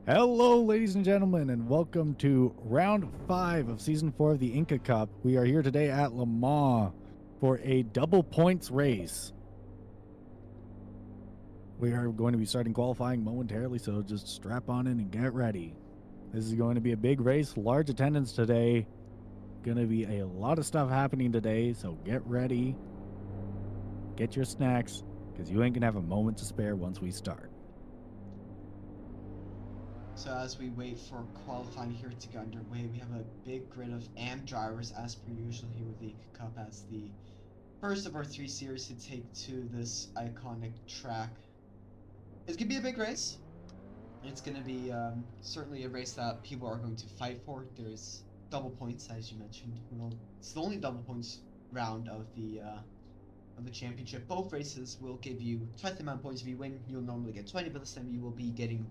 Hello, ladies and gentlemen, and welcome to round 5 of season 4 of the INCA Cup. We are here today at Le Mans for a double points race. We are going to be starting qualifying momentarily, so just strap on in and get ready. This is going to be a big race, large attendance today. Going to be a lot of stuff happening today, so get ready. Get your snacks, because you ain't going to have a moment to spare once we start. So as we wait for qualifying here to get underway, we have a big grid of AMP drivers as per usual here with the INCA Cup as the first of our 3 series to take to this iconic track. It's going to be a big race. It's going to be certainly a race that people are going to fight for. There's double points, as you mentioned. Well, it's the only double points round of the championship. Both races will give you twice the amount of points. If you win, you'll normally get 20, but this time you will be getting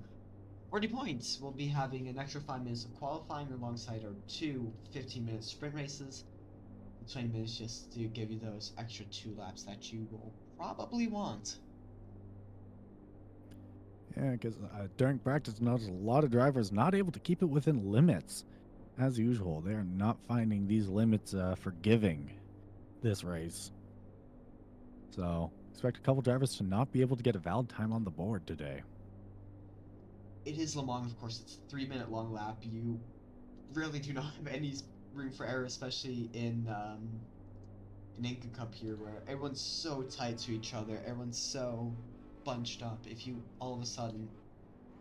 40 points. We'll be having an extra 5 minutes of qualifying alongside our 2 15-minute sprint races. 20 minutes just to give you those extra 2 laps that you will probably want. Yeah, because during practice, noticed a lot of drivers not able to keep it within limits. As usual, they are not finding these limits forgiving this race. So, expect a couple drivers to not be able to get a valid time on the board today. It is Le Mans, of course. It's a 3-minute long lap. You really do not have any room for error, especially in INCA Cup here, where everyone's so tight to each other. Everyone's so bunched up. If you all of a sudden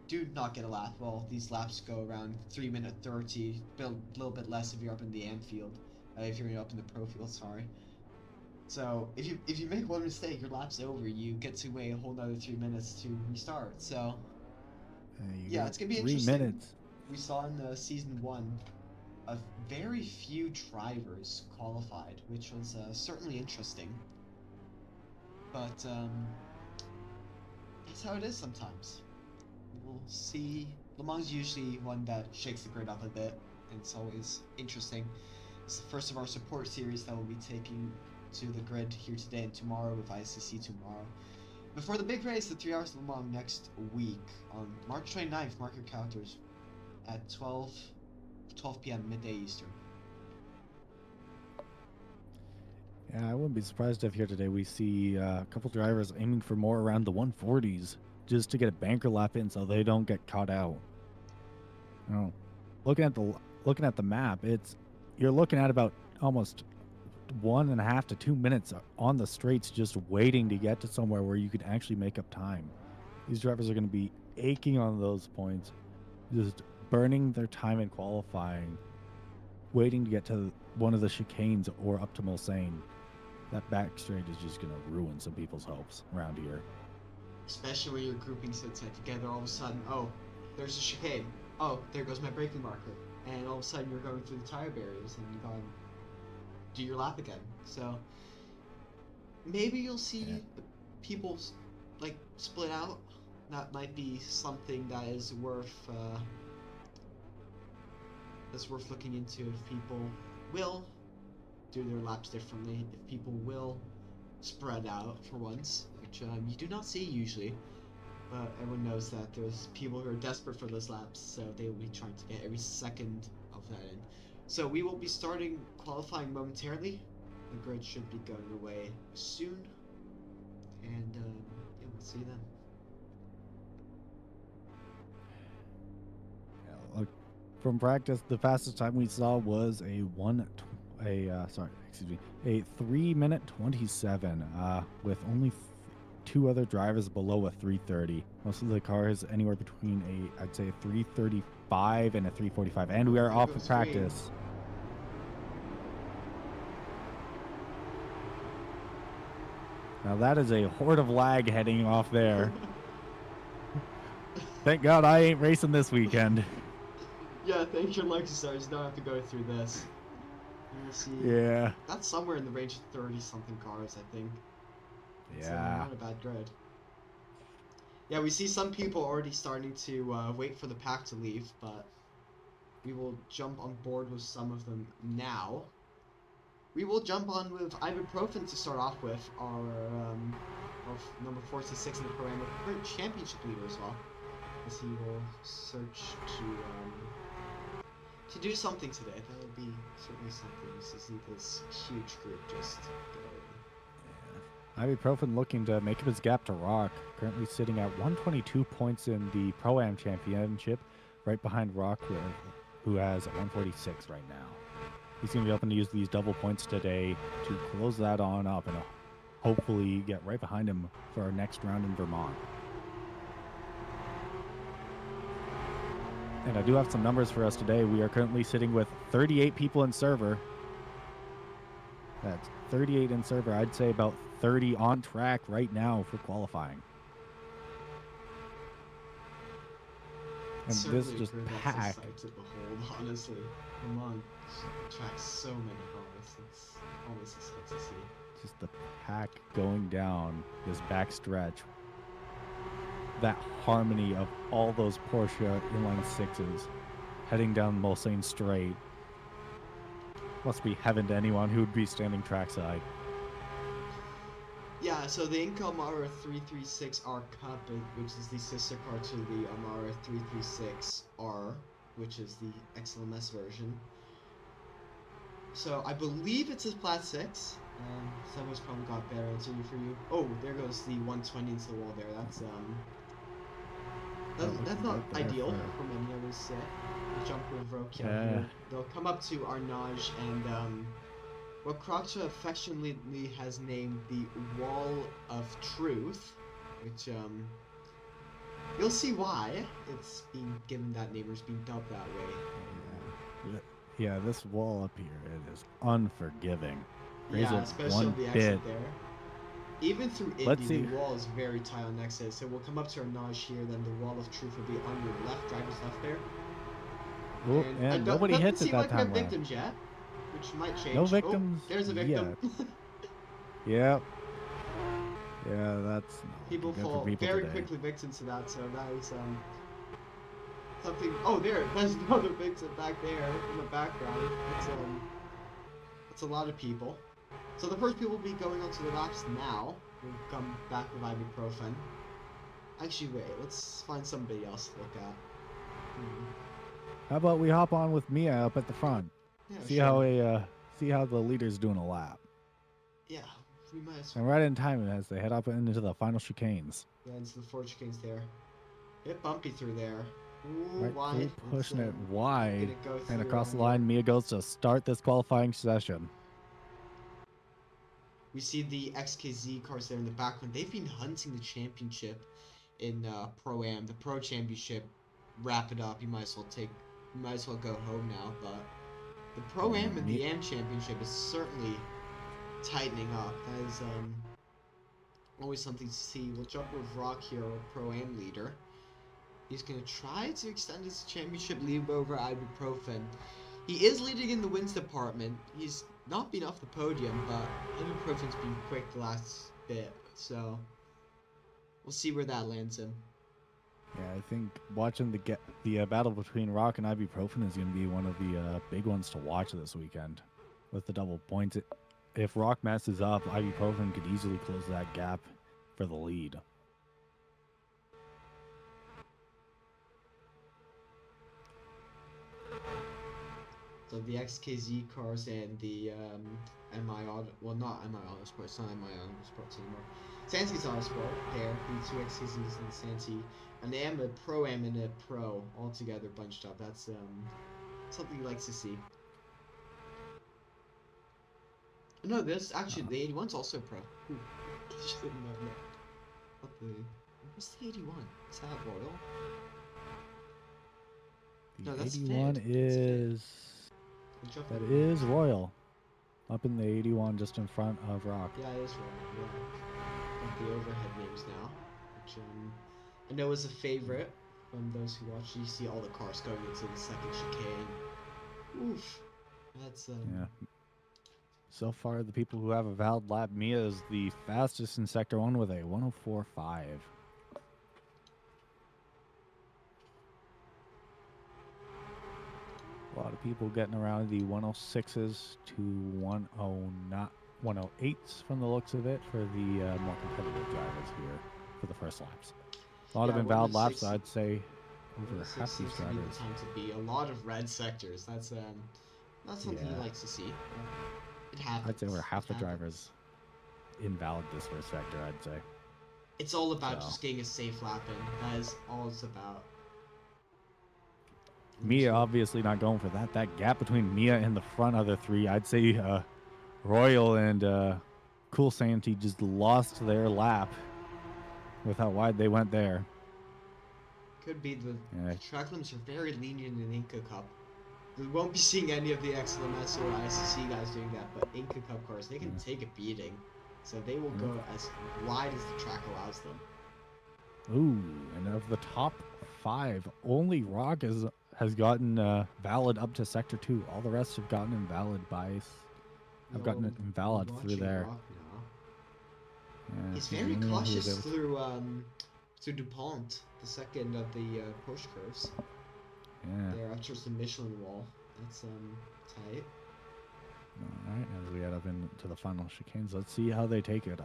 do not get a lap, well, these laps go around 3-minute 30, a little bit less if you're up in the AMP field, if you're up in the pro field, sorry. So if you make one mistake, your lap's over. You get to wait a whole nother 3 minutes to restart. So yeah, it's gonna be interesting. 3 minutes. We saw in the season 1 a very few drivers qualified, which was certainly interesting. But that's how it is sometimes. We'll see. Le Mans is usually one that shakes the grid up a bit, and it's always interesting. It's the first of our support series that we'll be taking to the grid here today and tomorrow with ICC tomorrow. Before the big race, the 3 Hours of Le Mans next week on March 29th, mark your calendars, at 12 p.m. midday Eastern. Yeah, I wouldn't be surprised if here today we see a couple drivers aiming for more around the 140s just to get a banker lap in so they don't get caught out. You know, looking at the map, you're looking at about almost 1.5 to 2 minutes on the straights just waiting to get to somewhere where you could actually make up time. These drivers are going to be aching on those points, just burning their time in qualifying, waiting to get to one of the chicanes or up to Mulsanne. That back straight is just going to ruin some people's hopes around here. Especially when you're grouping so tight together, all of a sudden, oh, there's a chicane. Oh, there goes my braking marker. And all of a sudden you're going through the tire barriers and you're going do your lap again. So maybe you'll see people like split out. That might be something that is worth looking into. If people will do their laps differently, if people will spread out for once, which you do not see usually, but everyone knows that there's people who are desperate for those laps, so they will be trying to get every second of that in. So we will be starting qualifying momentarily. The grid should be going away soon, and yeah, we'll see then. Yeah, look, from practice, the fastest time we saw was a 3-minute 27, with only 2 other drivers below a 3:30. Most of the cars anywhere between I'd say a 3:35 and a 3:45, and we are off of practice. Now that is a horde of lag heading off there. Thank God I ain't racing this weekend. Yeah, thank your Lexus stars. Don't have to go through this. We'll see. Yeah. That's somewhere in the range of 30-something cars, I think. It's not a bad grid. Yeah, we see some people already starting to wait for the pack to leave, but we will jump on board with some of them now. We will jump on with ibuprofen to start off with, our number 46 in the program, a current championship leader as well. as he will search to do something today. That would be certainly something to see this huge group just go. Ibuprofen looking to make up his gap to Rock, currently sitting at 122 points in the Pro-Am Championship, right behind Rock, who has 146 right now. He's going to be hoping to use these double points today to close that on up and hopefully get right behind him for our next round in Vermont. And I do have some numbers for us today. We are currently sitting with 38 people in server. That's 38 in server. I'd say about 30 on track right now for qualifying. And this just packed. To behold, honestly. Vermont attracts so many cars. It's always a sight to see. Just the pack going down this back stretch. That harmony of all those Porsche inline sixes heading down Mulsanne straight must be heaven to anyone who would be standing trackside. Yeah, so the INCA Amara 336R Cup, which is the sister car to the Amara 336R, which is the XLMS version. So I believe it's his Plat 6. Someone's probably got better answer for you. Oh, there goes the 120 into the wall there. That's not ideal for many others. The jumper of Rokia here. They'll come up to Arnage and what Krokcha affectionately has named the Wall of Truth, which you'll see why it's being given that name or it's being dubbed that way. Yeah, this wall up here, it is unforgiving. Yeah, especially on the exit there. Even through Indy, the wall is very tight on exit. So we'll come up to Arnage here, then the Wall of Truth will be on your left, driver's left there. Ooh, and nobody hits it that time. Victims yet, which might change. No victims. Oh, there's a victim. Yep. Yeah, that's people fall very quickly victim to that. So that is something. Oh, there's another victim back there in the background. It's a lot of people. So the first people will be going onto the laps now. We'll come back with ibuprofen. Actually, wait. Let's find somebody else to look at. How about we hop on with Mia up at the front? Yeah, see how the leader's doing a lap. Yeah, we might as well. And right in time as they head up into the final chicanes. Yeah, into the 4 chicanes there. Bit bumpy through there. Ooh, right, wide. Pushing it wide and across the here. line. Mia goes to start this qualifying session. We see the XKZ cars there in the background. They've been hunting the championship in Pro-Am. The Pro Championship, wrap it up. You might as well go home now. But the Pro-Am and the Am Championship is certainly tightening up. That is always something to see. We'll jump with Rock here, our Pro-Am leader. He's going to try to extend his championship lead over Ibuprofen. He is leading in the wins department. He's not been off the podium, but Ibuprofen's been quick the last bit, so we'll see where that lands him. Yeah, I think watching the battle between Rock and Ibuprofen is going to be one of the big ones to watch this weekend. With the double points, if Rock messes up, Ibuprofen could easily close that gap for the lead. So the XKZ cars and the MI Auto, well, not MI Autosport, it's not MI Autosport anymore. Santi's Autosport there, the 2 XKZs and Santi, and they have a Pro-Am and a Pro all together bunched up. That's something you like to see. No, this actually the 81's also Pro. Just didn't know. What's the 81? Is that Royal? The no, that's 81 Fit. is. That is Royal. Up in the 81 just in front of Rock. Yeah, it is Royal. Yeah. The overhead names now. Which I know is a favorite from those who watch. You see all the cars going into the second chicane. Oof. That's yeah. So far, the people who have a valid lap, Mia is the fastest in Sector 1 with a 104.5. A lot of people getting around the 106s to 108s from the looks of it for the more competitive drivers here for the first laps. A lot of invalid laps, I'd say over This half these seems to be the drivers. time to be. A lot of red sectors. That's not something you Yeah. like to see. It happens. I'd say over half It the happens. drivers invalid this first sector, I'd say. It's all about So just getting a safe lap in. That is all it's about. Mia obviously not going for that. That gap between Mia and the front other three, I'd say Royal and Cool Santee just lost their lap with how wide they went there. Could be the Yeah. track limits are very lenient in INCA Cup. We won't be seeing any of the XLMS or ICC guys doing that, but INCA Cup cars, they can take a beating. So they will go as wide as the track allows them. Ooh, and of the top 5, only Rock has gotten valid up to Sector 2. All the rest have gotten invalid have gotten it invalid through there. Rock now. Yeah, He's very cautious through DuPont, the second of the push curves. Yeah. There up towards the Michelin wall. That's tight. Alright, as we head up into the final chicanes, let's see how they take it.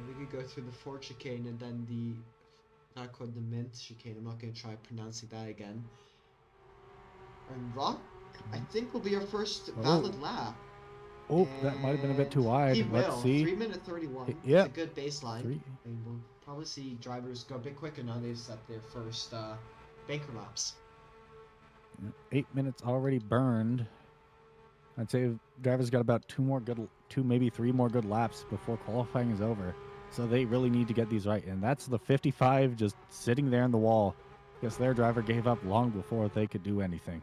We could go through the Ford chicane and then the not called the Mint chicane. I'm not gonna try pronouncing that again. And Rock, I think, will be our first valid lap. Oh, that might have been a bit too wide. He Let's will. see. 3 minute 31. Yep. It's a good baseline. And we'll probably see drivers go a bit quicker now they've set their first banker laps. 8 minutes already burned. I'd say drivers got about two, maybe 3 more good laps before qualifying is over. So they really need to get these right. And that's the 55 just sitting there in the wall. Guess their driver gave up long before they could do anything.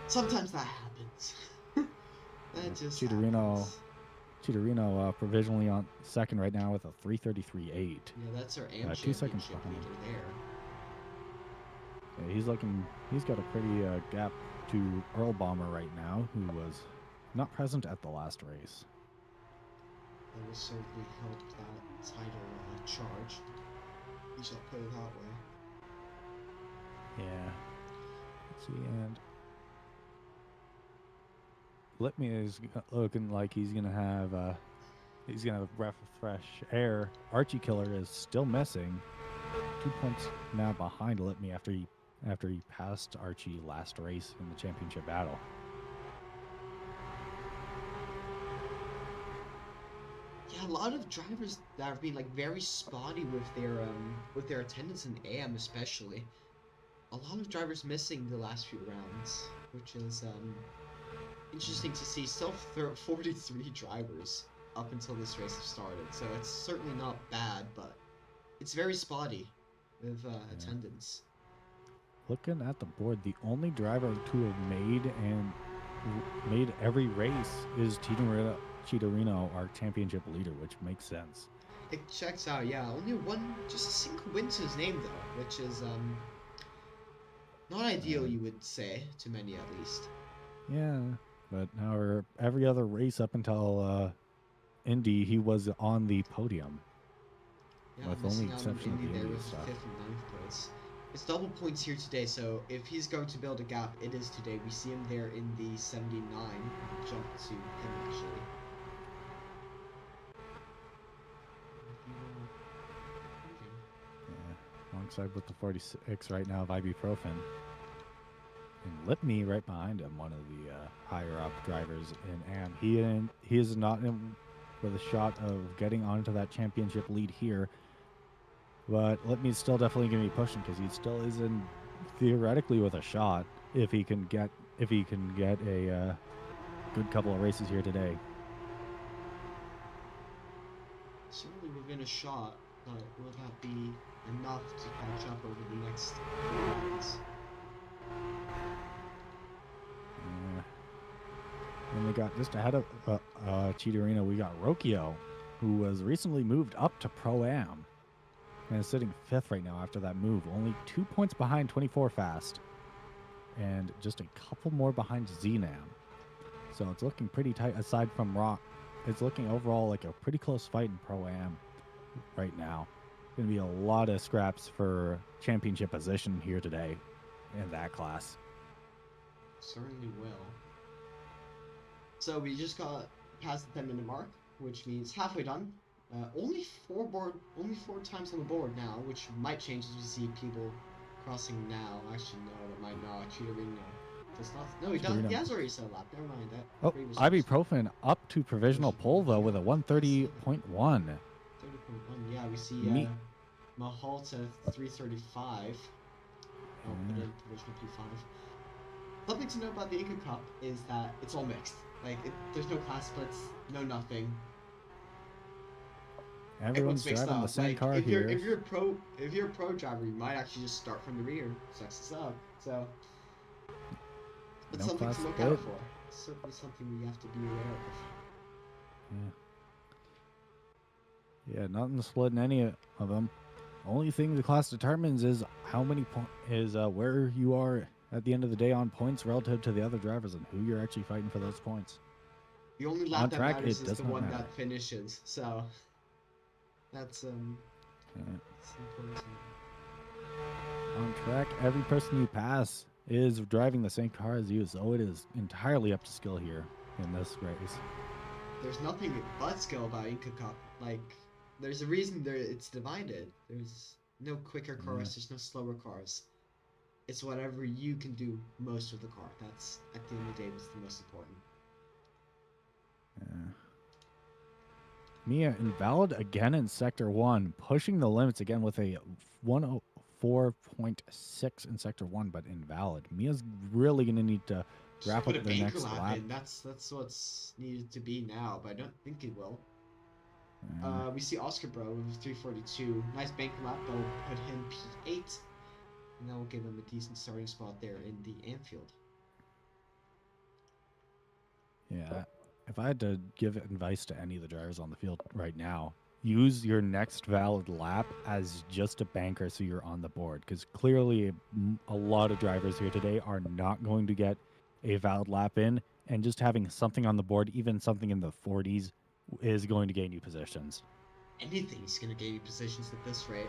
Sometimes that happens. That just Cheetorino provisionally on second right now with a 3:33.8. Yeah, that's our AM 2 seconds championship behind. leader there. Yeah, he's got a pretty gap to Earl Bomber right now, who was not present at the last race. That will certainly help that title charge. We shall put it that way. Yeah. Let's see, and Litme is looking like he's gonna have breath of fresh air. Archie Killer is still missing. 2 points now behind Litme after he passed Archie last race in the championship battle. Yeah, a lot of drivers that have been like very spotty with their attendance in AM especially. A lot of drivers missing the last few rounds, which is interesting to see. Still 43 drivers up until this race have started, so it's certainly not bad, but it's very spotty with attendance. Looking at the board, the only driver to have made every race is Cheetorino, our championship leader, which makes sense. It checks out, yeah. Only just a single win to his name though, which is not ideal, you would say, to many at least. Yeah, but however, every other race up until Indy, he was on the podium. Yeah, with only exception of the there Indy with stuff. 5th and 9th place. It's double points here today, so if he's going to build a gap, it is today. We see him there in the 79. Jump to him actually. Yeah, alongside with the 46 right now of ibuprofen. And Lipney right behind him, one of the higher up drivers in AM. He is not in with a shot of getting onto that championship lead here. But Lipney's still definitely going to be pushing because he still is in theoretically with a shot if he can get a good couple of races here today. Certainly within a shot, but will that be enough to catch up over the next rounds? Yeah. And we got just ahead of Cheetorino, we got Rocchio, who was recently moved up to Pro-Am and is sitting 5th right now after that move. Only 2 points behind 24 Fast and just a couple more behind Zenam. So it's looking pretty tight aside from Rock. It's looking overall like a pretty close fight in Pro-Am right now. Going to be a lot of scraps for championship position here today in that class. Certainly will. So we just got past the 10-minute mark, which means halfway done. Only four times on the board now, which might change as we see people crossing now. Actually, no, that might not. Cheaterino does not. No, he does. Cheaterino. He has already set a lap. Never mind that. Oh, previous Ibuprofen up to provisional pole though with a 130.1. 30.1. Yeah, we see Me- Mahalta 335. Oh, but in provisional P5. Something to know about the INCA Cup is that it's all mixed. Like, there's no class splits, no nothing. Everyone's mixed driving up. the same Like, car if here. If you're a pro driver, you might actually just start from the rear. Sucks us up. So, it's No something class to look split. out for. It's certainly something we have to be aware of. Yeah, nothing split in any of them. Only thing the class determines is how many where you are at the end of the day on points relative to the other drivers and who you're actually fighting for those points. The only On lap that track, matters it is does the not one matter. that finishes. So, that's Yeah. it's important to know. On track, every person you pass is driving the same car as you, so it is entirely up to skill here in this race. There's nothing but skill about INCA Cup. Like, there's a reason it's divided. There's no quicker cars, there's no slower cars. It's whatever you can do most with the car. That's, at the end of the day, what's the most important. Yeah. Mia invalid again in sector 1, pushing the limits again with a 104.6 in sector 1, but invalid. Mia's really going to need to wrap Put up a the banker next lap lap. in. That's what's needed to be now, but I don't think it will. We see Oscar Bro with 342. Nice banker lap. That'll put him P8. And that will give him a decent starting spot there in the Anfield. Yeah. If I had to give advice to any of the drivers on the field right now, use your next valid lap as just a banker so you're on the board. Because clearly a lot of drivers here today are not going to get a valid lap in. And just having something on the board, even something in the 40s, is going to gain you positions. Anything's going to gain you positions at this rate.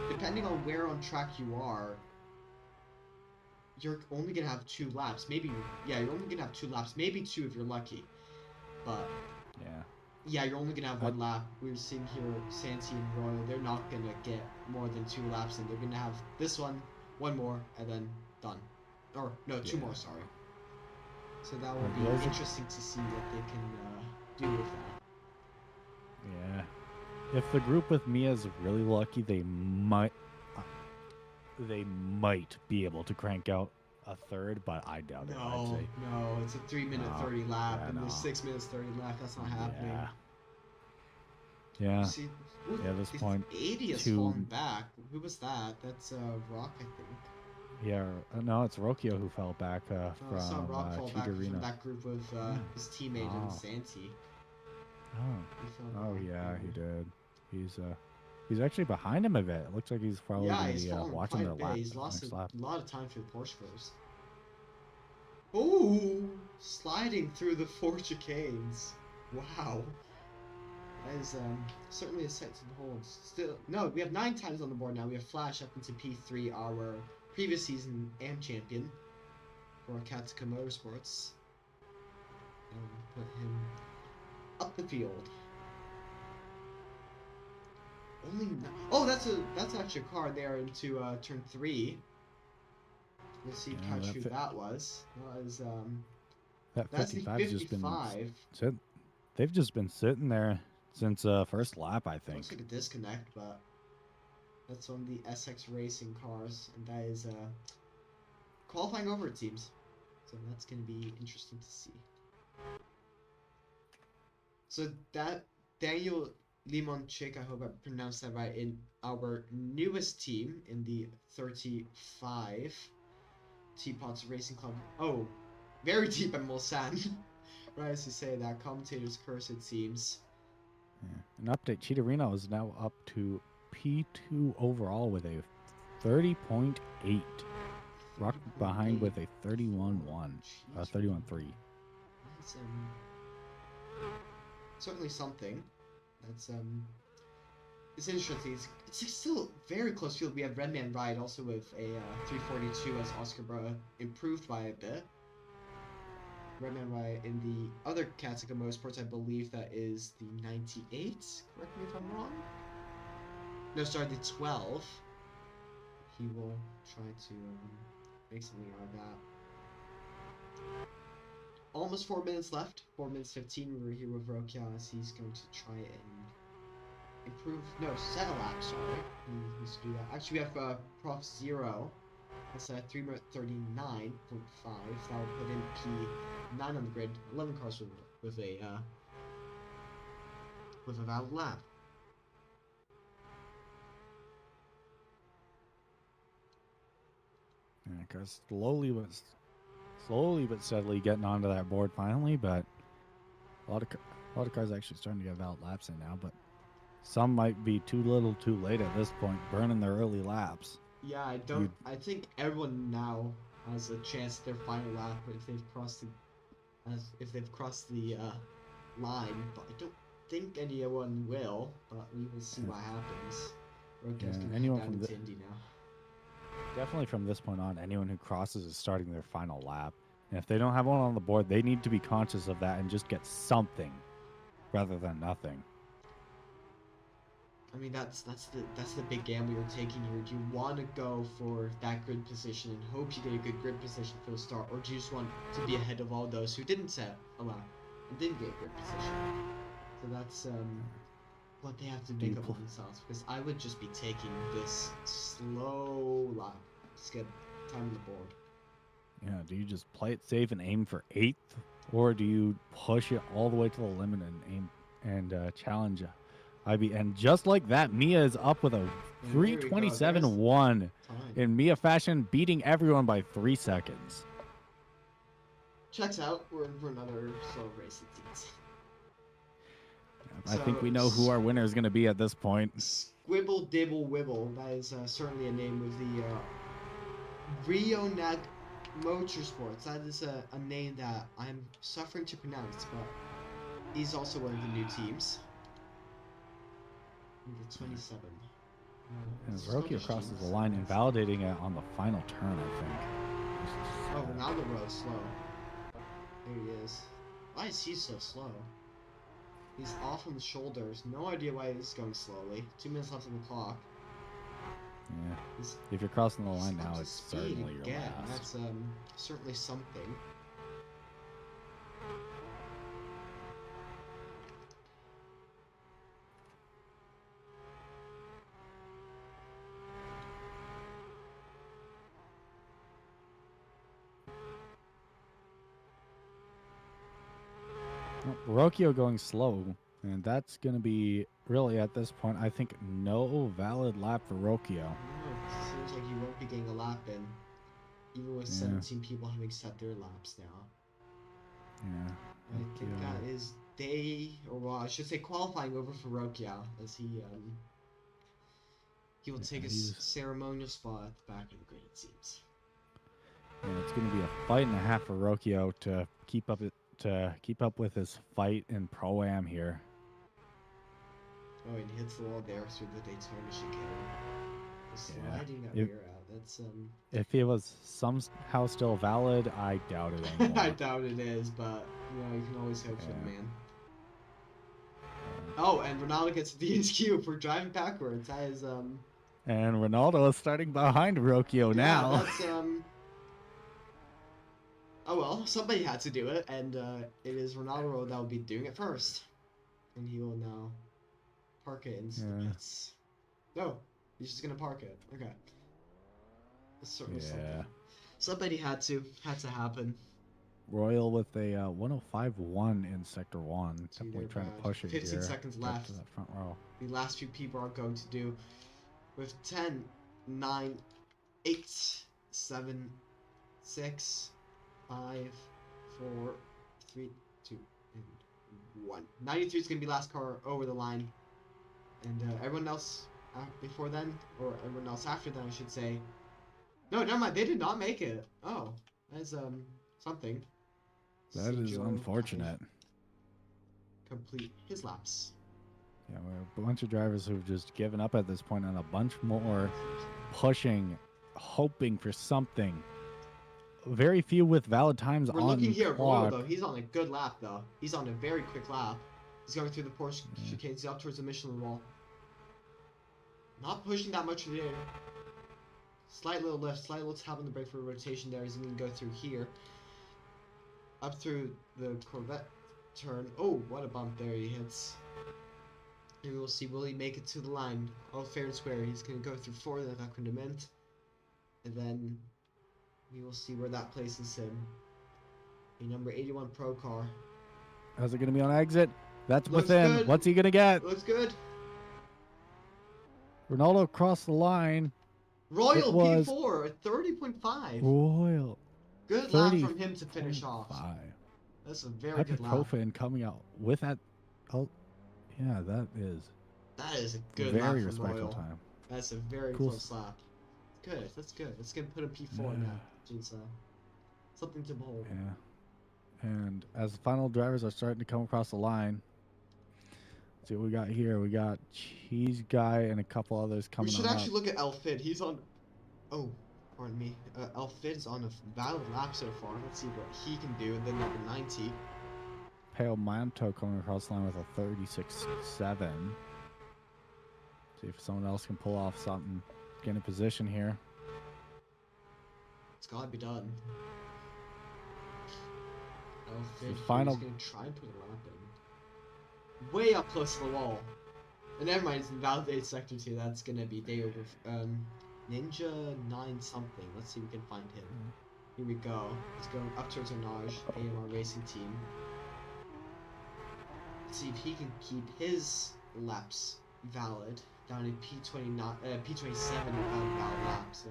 Depending on where on track you are, you're only going to have 2 laps. Maybe, yeah, you're only going to have 2 laps. Maybe 2 if you're lucky. But, yeah, you're only going to have 1 lap. We're seeing here Santi and Royal. They're not going to get more than 2 laps, and they're going to have this one more, and then done. Or, no, 2 more, sorry. So that will be interesting to see what they can do with that. Yeah. If the group with Mia is really lucky, they might be able to crank out a third, but I doubt it. I'd say. No, it's a 3-minute 30 lap, and there's 6 minutes 30 left. That's not happening. Yeah. See, at this point, 80 has fallen back. Who was that? That's Rock, I think. Yeah, no, it's Rocchio who fell back I saw Rock fall back Cheetorino. from that group with his teammate and Santi. Oh yeah, he did. He's actually behind him a bit. It looks like he's probably watching their lap. He's lost a lot of time for the Porsche cars. Oh, sliding through the 4 chicanes. Wow. That is certainly a sight to behold. Still, no, we have 9 times on the board now. We have Flash up into P3, our previous season AM champion for Yalatmaca Motorsports. And put him up the field. Oh, that's actually a car there into turn 3. Let's see how true that was. That was that's the 55. They've just been sitting there since first lap, I think. Looks like a disconnect, but that's on the SX Racing cars, and that is qualifying over, it seems. So that's going to be interesting to see. So that Daniel Limonchik, I hope I pronounced that right, in our newest team in the 35 Teapots Racing Club. Oh, very deep at Mulsanne. Right as you say that, commentator's curse, it seems. Yeah. An update, Cheetorino is now up to P2 overall with a 30.8. Rock behind with a 31.1. 31.3. That's certainly something. That's it's interesting. It's still very close field. We have Redman Ride also with a 342 as Oscar Bra improved by a bit. Redman Ride in the other Yalatmaca Motorsports, I believe that is the 98. Correct me if I'm wrong. No, sorry, the 12. he will try to make something out of that. Almost 4 minutes left. 4 minutes 15. We're here with Rokia as he's going to try and improve. No, set a lap. Sorry, he needs to do that. Actually, we have Prof 0. That's 3 minute 39.5. That will put in P9 on the grid. 11 cars with a valid lap. Yeah, cause slowly but steadily getting onto that board finally, but a lot of cars actually starting to get valid laps in now, but some might be too little too late at this point, burning their early laps. Yeah, I think everyone now has a chance at their final lap if they've crossed the line, but I don't think anyone will. But we will see what happens. Rokia's gonna head down into Indy now. Definitely from this point on, anyone who crosses is starting their final lap. And if they don't have one on the board, they need to be conscious of that and just get something rather than nothing. I mean, that's the big gamble you're taking here. Do you want to go for that grid position and hope you get a good grid position for the start, or do you just want to be ahead of all those who didn't set a lap and didn't get a grid position? So that's what they have to make up for themselves, because I would just be taking this slow lap to get time on the board. Yeah, do you just play it safe and aim for 8th, or do you push it all the way to the limit and aim and challenge IB? And just like that, Mia is up with a 3:27.1 in Mia fashion, beating everyone by 3 seconds. Checks out. We're in for another slow race, it seems. I think we know who our winner is going to be at this point. Squibble Dibble Wibble. That is certainly a name with the Rionag Motorsports. That is a name that I'm suffering to pronounce, but he's also one of the new teams. The 27. As Rokia crosses the line, invalidating it on the final turn, I think. Oh, Ronaldo rode slow. There he is. Why is he so slow? He's off on the shoulders. No idea why he's going slowly. 2 minutes left on the clock. Yeah. If you're crossing the line now, it's certainly your last. That's certainly something. Rokio going slow, and that's going to be really at this point, I think, no valid lap for Rokio. Seems like he won't be getting a lap in, even with 17 people having set their laps now. Yeah. I think that is I should say qualifying over for Rokia, as he will take his ceremonial spot at the back of the grid, it seems. And it's going to be a fight and a half for Rokio to keep up with his fight in Pro-Am here. Oh, and he hits the wall there through the Daytona chicane. Sliding that rear out. That's If it was somehow still valid, I doubt it anymore. I doubt it is, but you know, you can always hope for the man. Oh, and Ronaldo gets the DSQ for driving backwards. That is And Ronaldo is starting behind Rokio now. That's oh well, somebody had to do it, and it is Ronaldo that will be doing it first. And he will now park it into the pits. No, he's just gonna park it. Okay. That's certainly something. Somebody had to happen. Royal with a 105.1 in Sector 1. Definitely trying to push it 15 here. seconds left. To the front row. The last few people are going to do with 10, 9, 8, 7, 6, 5, 4, 3, 2, and 1. 93 is going to be last car over the line. And everyone else before then, or everyone else after then, I should say. No, never mind. They did not make it. Oh, that's something. That is unfortunate. Complete his laps. Yeah, we have a bunch of drivers who've just given up at this point, and a bunch more pushing, hoping for something. Very few with valid times on the clock. We're looking here at Royal, though. He's on a good lap, though. He's on a very quick lap. He's going through the Porsche chicane. He's up towards the Michelin wall. Not pushing that much today. Slight little lift, slight little tap on the brake for rotation there. He's going to go through here. Up through the Corvette turn. Oh, what a bump there he hits. And we will see, will he make it to the line? All fair and square. He's going to go through 4, then back into mint. And then we will see where that places him. A number 81 Pro car. How's it going to be on exit? That's Looks within. good. What's he going to get? Looks good. Ronaldo crossed the line. Royal P4 at 30.5. Royal. Good lap from him to finish off. 5. That's a very good lap. Ibuprofen coming out with that. Oh, yeah, that is. That is a good very lap from respectful Royal. time. That's a very Cool. close lap. Good. That's good. Let's get put a P4 now. It's something to behold. Yeah. And as the final drivers are starting to come across the line, let's see what we got here. We got Cheese Guy and a couple others coming on. We should actually look at Elfid. He's on. Oh, pardon me. Elfid is on a valid lap so far. Let's see what he can do. And then number 90. Pale Manto coming across the line with a 36.7. See if someone else can pull off something. Get in position here. It's gotta be done. Elfid, final. he's gonna try and put a lap in. Way up close to the wall. And never mind, it's invalidated sector 2. That's gonna be day over. Ninja 9 something. Let's see if we can find him. Here we go. Let's go up towards Arnage, AMR Racing Team. Let's see if he can keep his laps valid. Down in P29, P27 valid laps. So.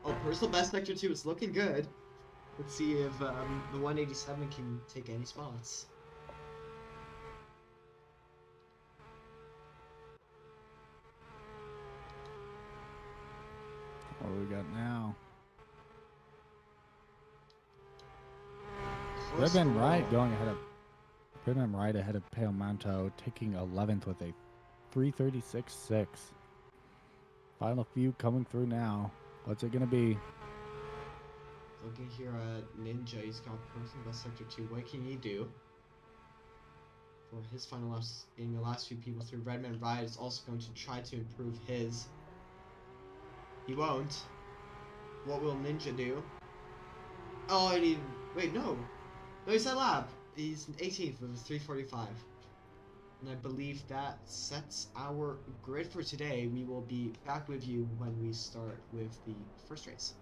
Oh, personal best sector 2. It's looking good. Let's see if the 187 can take any spots. What do we got now? Redman Wright going ahead of Redman Wright ahead of Pale Manto, taking 11th with a 336.6. Final few coming through now. What's it gonna be? Looking here at Ninja, he's got personal best sector 2. What can he do for his final laps? Getting the last few people through. Redman Wright is also going to try to improve his. He won't. What will Ninja do? Oh, I need. Wait, no. No, he's at lap. He's 18th with a 345. And I believe that sets our grid for today. We will be back with you when we start with the first race.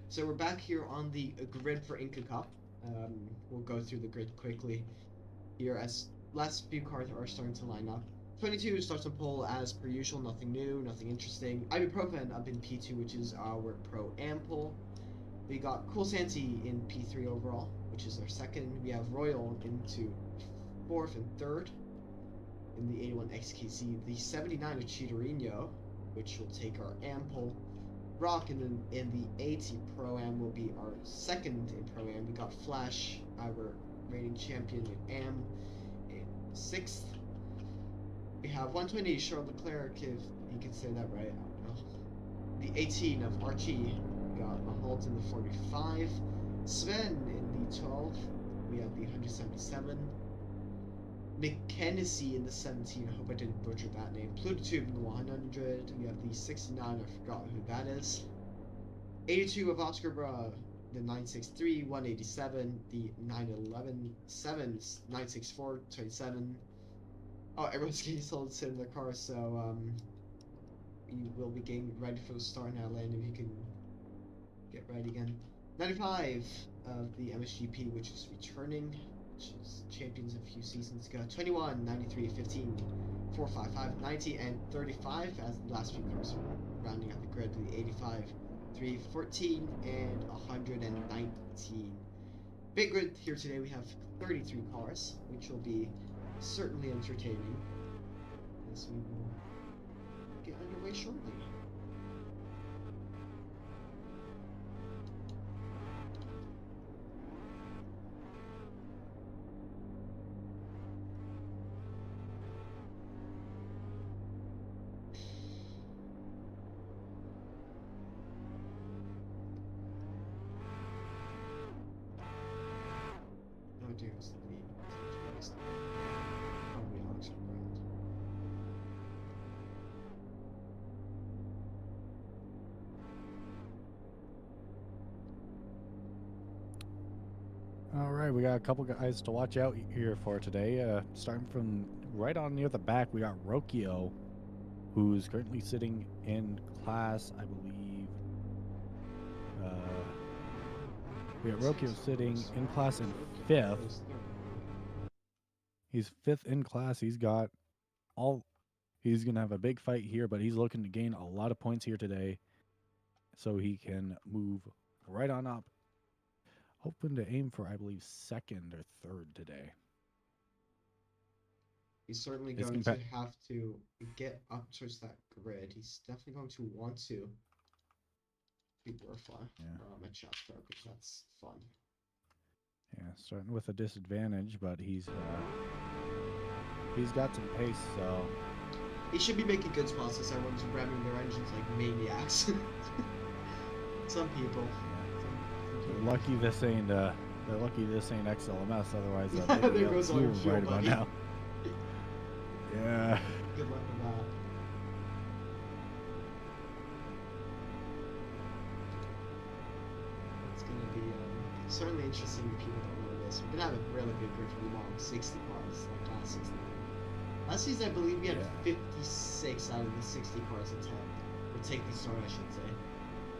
So we're back here on the grid for INCA Cup. We'll go through the grid quickly here as last few cars are starting to line up. 22 starts on pole as per usual, nothing new, nothing interesting. Ibuprofen up in P2, which is our Pro-Am pole. We got Cool Santi in P3 overall, which is our second. We have Royal into 4th and 3rd in the 81 XKC. The 79 of Cheetorino, which will take our Am pole. Rock in the 80 Pro-Am will be our second in Pro-Am. We got Flash, our reigning champion in Am, in 6th. We have 120 Charles Leclerc, if you can say that right, I don't know. The 18 of Archie, we got Maholt in the 45. Sven in the 12. We have the 177. McKenzie in the 17, I hope I didn't butcher that name. Plutotube in the 100. We have the 69, I forgot who that is. 82 of Oscar Bra, the 963, 187, the 911, 7, 964, 27. Oh, everyone's getting sold in their car, so we will be getting ready for the start now, Landon, if you can get ready again. 95 of the MSGP, which is returning, which is champions a few seasons ago. 21, 93, 15, 4, 5, 5, 90, and 35 as the last few cars are rounding out the grid. The 85, 3, 14, and 119. Big grid here today. We have 33 cars, which will be certainly entertaining as we will get underway shortly. Oh dear, it's the lead. Probably Alex Brand. All right, we got a couple guys to watch out here for today. Starting from right on near the back, we got Rokio, who's currently sitting in class, I believe. We got Rokio sitting in class in 5th. He's 5th in class. He's got he's going to have a big fight here, but he's looking to gain a lot of points here today so he can move right on up. Hoping to aim for, I believe, 2nd or 3rd today. He's certainly going to have to get up towards that grid. He's definitely going to want to be worthwhile. Yeah. My chat because that's fun. Yeah, starting with a disadvantage, but he's got some pace, so he should be making good spots since everyone's ramming their engines like maniacs. Some people. Yeah. They're lucky this ain't XLMS, otherwise there goes all your fuel right about now. Yeah. Good luck with that. It's gonna be certainly interesting if people don't know this. We're gonna have a really good grid for long 60 cars like last season. Last season I believe we had 56 out of the 60 cars attempt. Or take the start I should say.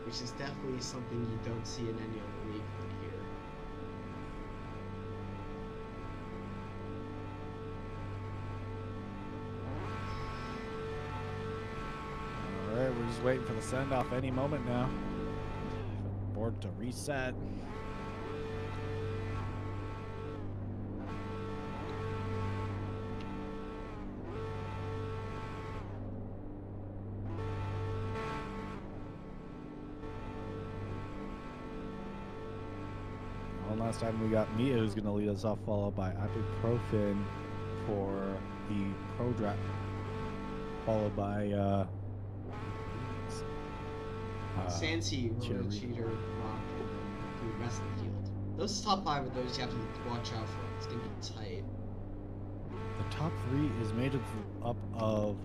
Which is definitely something you don't see in any other league but here. Alright, we're just waiting for the send-off any moment now. Board to reset. Last time we got Mia, who's going to lead us off, followed by Ibuprofen for the pro draft, followed by Santi, Royal Cheater, Rock, and the rest of the field. Those top 5 of those you have to watch out for. It's going to be tight. The top 3 is made up of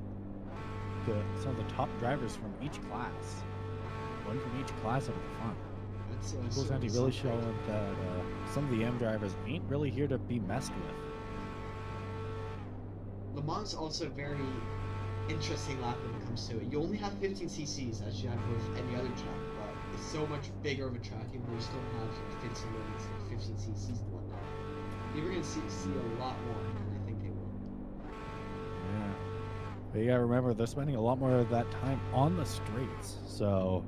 some of the top drivers from each class. One from each class up at the front. Cool Santi really showing that some of the M drivers ain't really here to be messed with. Le Mans also very interesting lap when it comes to it. You only have 15 cc's as you have with any other track, but it's so much bigger of a tracking, but we still have 15 minutes, 15 CCs and whatnot. You're gonna see a lot more, and I think they will. Yeah. But you gotta remember, they're spending a lot more of that time on the straights, so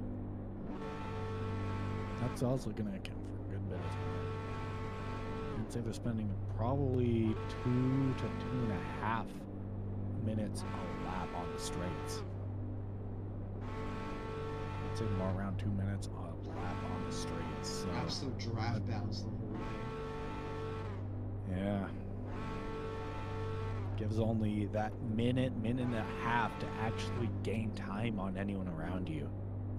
that's also gonna account for a good bit of time. I'd say they're spending probably 2 to 2.5 minutes a lap on the straights. I'd say more around 2 minutes a lap on the straights. So. Absolute drive bounce the whole way. Yeah. Gives only that minute and a half to actually gain time on anyone around you.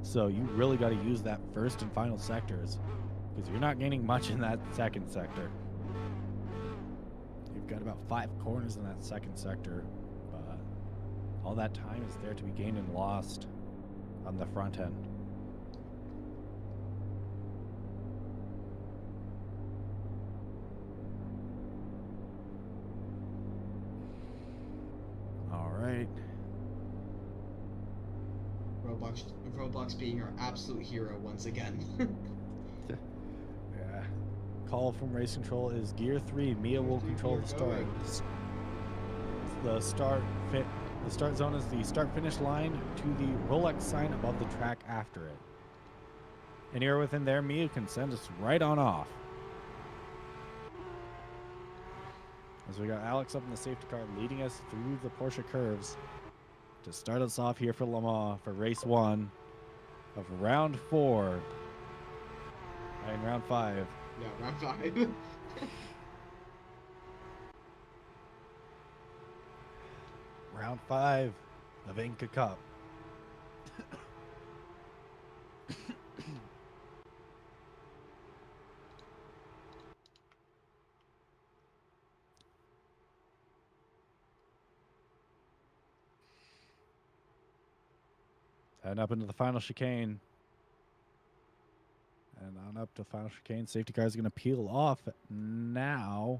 So you really got to use that first and final sectors, because you're not gaining much in that second sector. You've got about 5 corners in that second sector, but all that time is there to be gained and lost on the front end. All right. Roblox being our absolute hero once again. Yeah. Call from race control is gear 3. Mia will control the start. The start zone is the start finish line to the Rolex sign above the track after it. Anywhere within there, Mia can send us right on off. As we got Alex up in the safety car leading us through the Porsche curves to start us off here for Le Mans for race 1 of round 4 and round 5. Yeah, round 5. Round 5 of INCA Cup. And up into the final chicane. And on up to final chicane. Safety car is going to peel off now.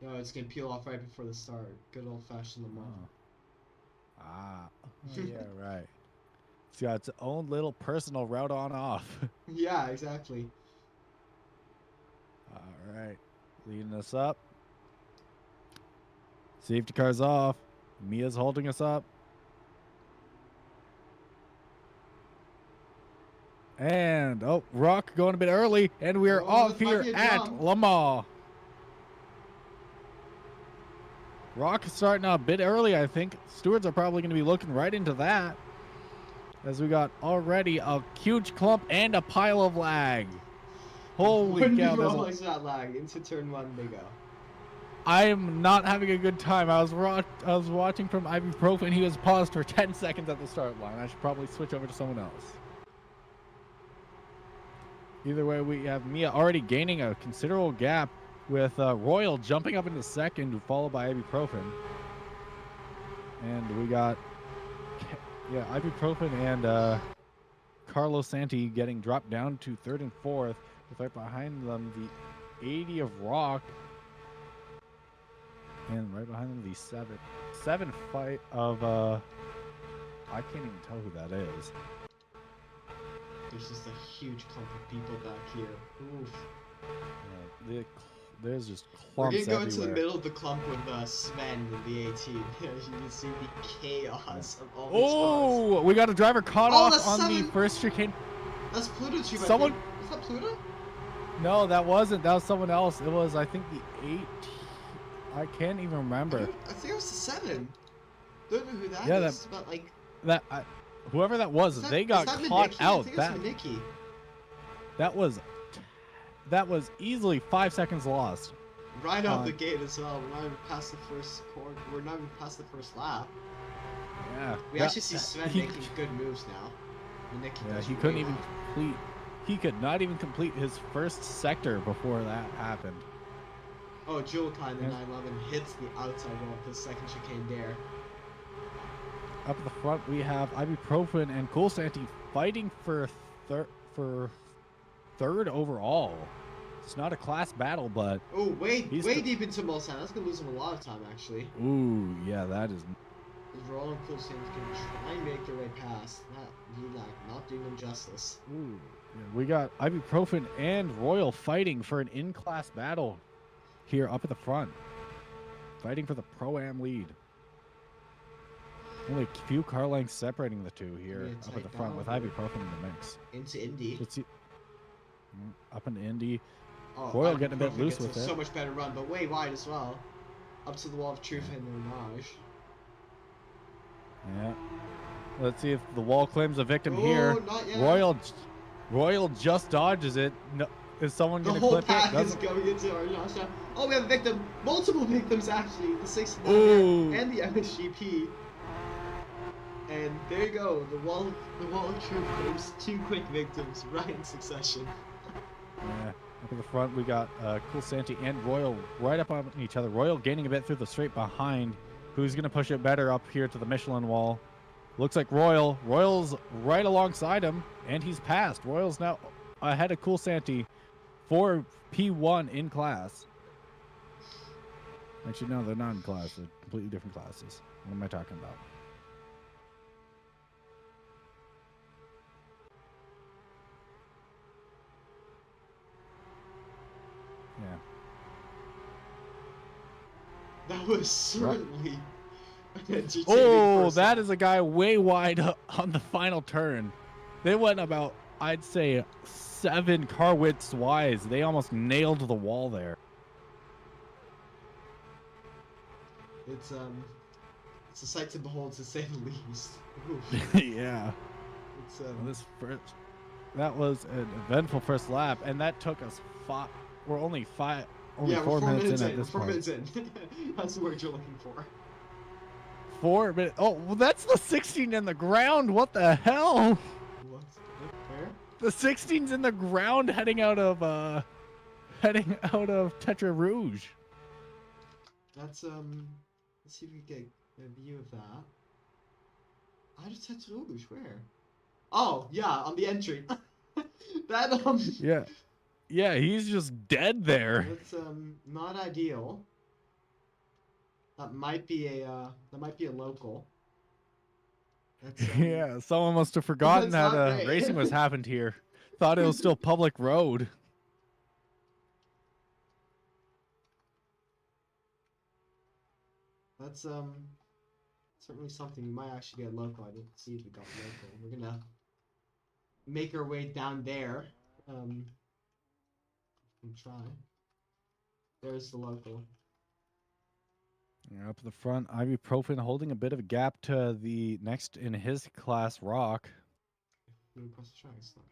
No, it's going to peel off right before the start. Good old-fashioned Le Mans. Oh. Ah. Oh, yeah, right. It's got its own little personal route on off. Yeah, exactly. All right. Leading us up. Safety car's off. Mia's holding us up. And, oh, Rock going a bit early, and we're off here at Le Mans. Rock starting a bit early, I think. Stewards are probably going to be looking right into that, as we got already a huge clump and a pile of lag. Holy cow. There's that lag. Into turn 1 they go. I'm not having a good time. I was watching from Ibuprofen. He was paused for 10 seconds at the start line. I should probably switch over to someone else. Either way, we have Mia already gaining a considerable gap, with Royal jumping up into second, followed by Ibuprofen. And we got, yeah, Ibuprofen and Carlos Santi getting dropped down to 3rd and 4th, with right behind them the 80 of Rock. And right behind them the 7 fight of, I can't even tell who that is. There's just a huge clump of people back here. Oof. There's just clumps We're gonna go everywhere. into the middle of the clump with Sven in the 18. As you can see the chaos of all these cars. Oh, we got a driver caught off on the first chicane. That's Pluto's Tube, Someone... I think. Is that Pluto? No, that wasn't. That was someone else. It was, I think, the 8. I can't even remember. I think it was the 7. Don't know who that is, but like... Whoever that was, they got caught out. That was easily 5 seconds lost. Right out the gate as well. We're not even past the first quarter. We're not even past the first lap. Yeah. We actually see Sven making good moves now. Yeah, he couldn't even complete. He could not even complete his first sector before that happened. Oh, Julkai in the 911 hits the outside wall of the second chicane there. Up at the front, we have Ibuprofen and Cool Santi fighting for third overall. It's not a class battle, but... Oh, way deep into Mulsanne. That's going to lose him a lot of time, actually. Ooh, yeah, that is... Royal and Cool Sandy's gonna try and make their way past. Not doing them justice. Ooh. Yeah, we got Ibuprofen and Royal fighting for an in-class battle here up at the front. Fighting for the Pro-Am lead. Only a few car lengths separating the two here up at the front with Ibuprofen in the mix. Into Indy. Up into Indy. Oh, Royal getting a bit loose with it. So much better run, but way wide as well. Up to the wall of truth and Mirage. Yeah. Let's see if the wall claims a victim Oh, here. not yet. Royal just dodges it. No, is someone going to clip it? The whole pack is going into our last shot. Oh, we have a victim. Multiple victims, actually. The 69 and the MSGP. And there you go. The wall of truth claims 2 quick victims right in succession. Yeah. Up in the front, we got Cool Santy and Royal right up on each other. Royal gaining a bit through the straight behind. Who's going to push it better up here to the Michelin wall? Looks like Royal. Royal's right alongside him, and he's passed. Royal's now ahead of Cool Santy for P1 in class. Actually, no, they're not in class. They're completely different classes. What am I talking about? Yeah. That was certainly an entertaining Oh, first that lap. is a guy way wide on the final turn. They went about, I'd say, 7 car widths wide. They almost nailed the wall there. It's a sight to behold, to say the least. Yeah. It's That was an eventful first lap, and that took us 5. We're only 4 we're minutes in at this point. 4 minutes in. That's the word you're looking for. 4 minutes. Oh, well, that's the 16 in the ground. What the hell? Where? The 16's in the ground, heading out of Tetra Rouge. That's let's see if we can get a view of that. Out of Tetra Rouge, where? Oh, yeah, on the entry. That Yeah, he's just dead there. That's not ideal. That might be a local. That's, Yeah, someone must have forgotten That's that not great. racing was happened here. Thought it was still public road. That's certainly something. We might actually get local. I didn't see if we got local. We're gonna make our way down there. And try. There's the local. Yeah, up at the front, Ibuprofen holding a bit of a gap to the next in his class, Rock. Across the track, it's not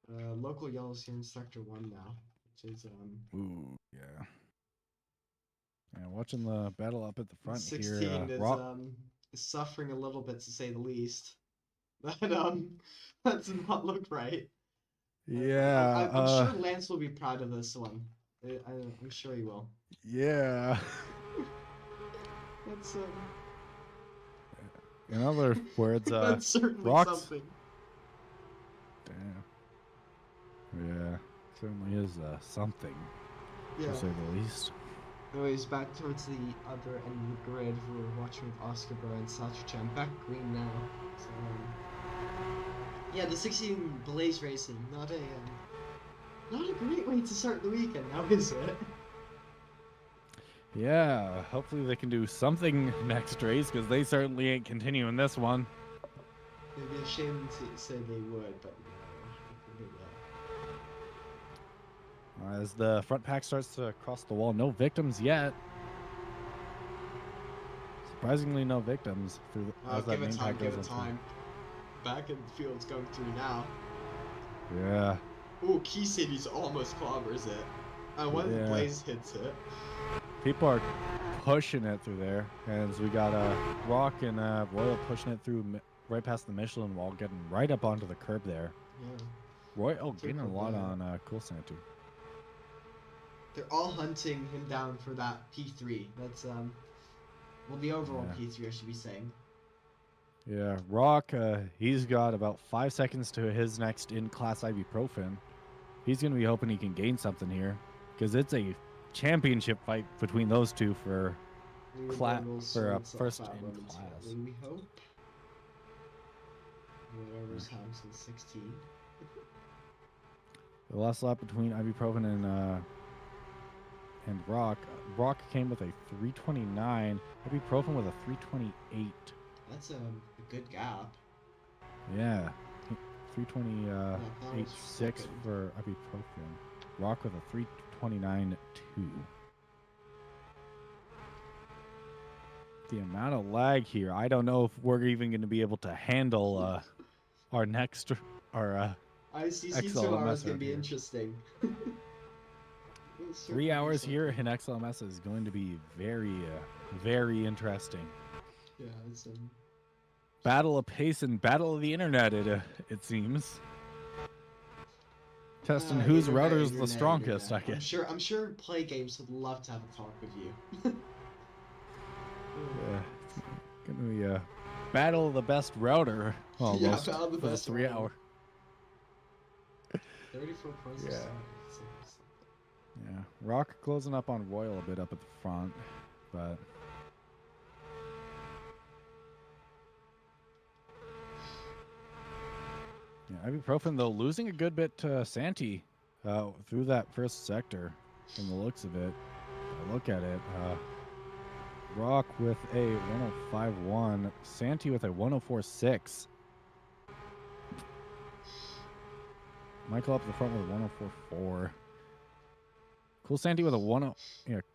a deal. Local yellows here in sector 1 now, which is Ooh, yeah. And watching the battle up at the front 16 here, is Rock. is suffering a little bit, to say the least. But that does not look right. Yeah, I'm sure Lance will be proud of this one. I'm sure he will. Yeah. That's In other words, that's certainly Rock's something. Damn. Yeah, certainly is something, Yeah. to say the least. Anyways, back towards the other end of the grid. We're watching with Oscar Bro and Satrachan. Back green now. So, yeah, the 16 Blaze Racing. Not a great way to start the weekend, now is it? Yeah, hopefully they can do something next race, because they certainly ain't continuing this one. It'd be a shame to say they would, but no, I think they will. As the front pack starts to cross the wall, no victims yet. Surprisingly, no victims through as that main pack goes. Give it time. Back in the field's going through now. Yeah. Ooh, Key City's almost clobbers it. One of the Blaze hits it. People are pushing it through there, as we got Rock and Royal pushing it through right past the Michelin wall, getting right up onto the curb there. Yeah. Royal gaining a lot on Cool Santy. They're all hunting him down for that P3. That's well, the overall P3, I should be saying. Yeah, Rock, he's got about 5 seconds to his next in-class ibuprofen. He's going to be hoping he can gain something here, because it's a championship fight between those two for Leaderboard will sort itself first out in class. momentarily, we hope. Whatever's happened since 16. The last lap between ibuprofen and Rock. Rock came with a 329. Ibuprofen with a 328. That's a good gap. Yeah, 328.6 for ibuprofen. Rock with a 329.2. The amount of lag here, I don't know if we're even going to be able to handle our next ICC 2 hours can be interesting. 3 hours here in XLMS is going to be very, very interesting. Yeah, it's battle of pace and battle of the internet. It seems. Testing whose router is the strongest. I guess. I'm sure Play Games would love to have a talk with you. Yeah, it's gonna be a battle of the best router. Almost, yeah, battle of the best 3 hour. 34 points. Yeah. Yeah, Rock closing up on Royal a bit up at the front, but yeah, ibuprofen though losing a good bit to Santi through that first sector. From the looks of it, look at it. Rock with a 105.1, Santi with a 104.6. Michael up the front with a 104.4. Cool Santi with a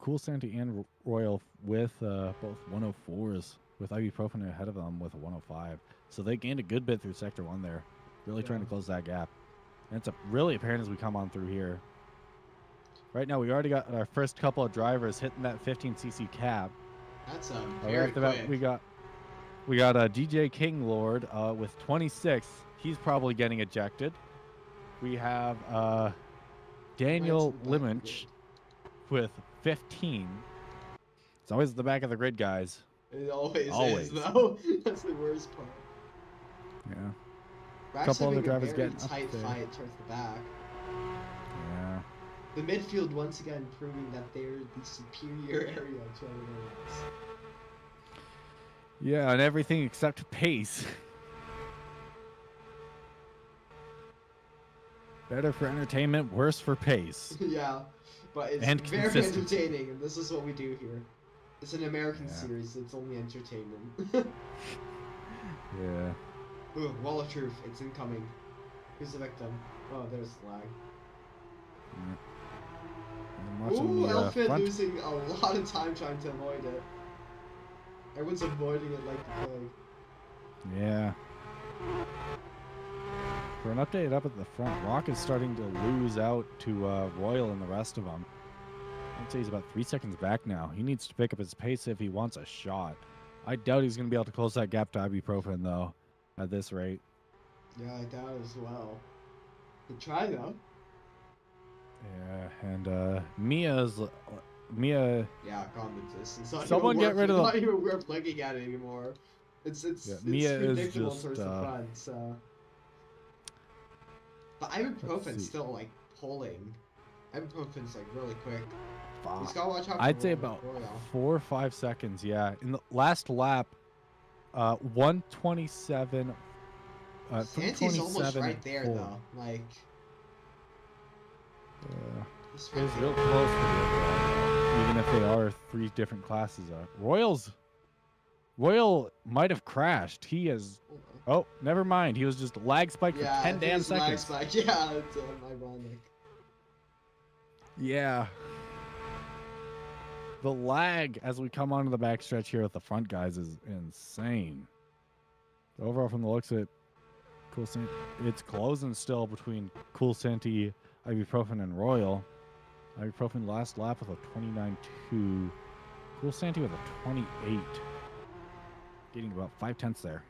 Cool Santi and Royal with both 104s, with ibuprofen ahead of them with a 105. So they gained a good bit through sector 1 there, really trying to close that gap. And it's really apparent as we come on through here. Right now, we already got our first couple of drivers hitting that 15cc cap. That's very quick. That, we got DJ King Lord with 26. He's probably getting ejected. We have Daniel Liminch with 15. It's always at the back of the grid, guys. It always is, though. That's the worst part. Yeah. A couple other drivers getting tight fight towards the back. Yeah. The midfield once again proving that they're the superior area to everyone else. Yeah, and everything except pace. Better for entertainment, worse for pace. Yeah, but it's very entertaining, and this is what we do here. It's an American series, so it's only entertainment. Yeah. Ooh, Wall of Truth, it's incoming. Who's the victim? Oh, there's the lag. Ooh, Elfin losing a lot of time trying to avoid it. Everyone's avoiding it like the plague. Yeah. For an update up at the front, Rock is starting to lose out to Royal and the rest of them. I'd say he's about 3 seconds back now. He needs to pick up his pace if he wants a shot. I doubt he's going to be able to close that gap to ibuprofen, though, at this rate. Yeah, I doubt as well. Good try, though. Yeah, and Mia. Yeah, gone the distance. Someone get rid of them. Not even worth looking at it anymore. It's Mia predictable is just, towards the front, so. But ibuprofen's still like pulling. Ibuprofen's like really quick. You just gotta watch out for I'd say about 4 or 5 seconds. Yeah, in the last lap, 127. Santi's almost right there though. Like. It's real close for the overall, even if they are 3 different classes. Royal might have crashed. He has. Oh, never mind. He was just lag spiked for 10 damn seconds. Lag spike. Yeah, it's ironic. Yeah. The lag as we come onto the backstretch here with the front guys is insane. Overall, from the looks of it, Cool Santi, it's closing still between Cool Santi, ibuprofen, and Royal. Ibuprofen last lap with a 29.2. Cool Santi with a 28. Getting about 5/10 there.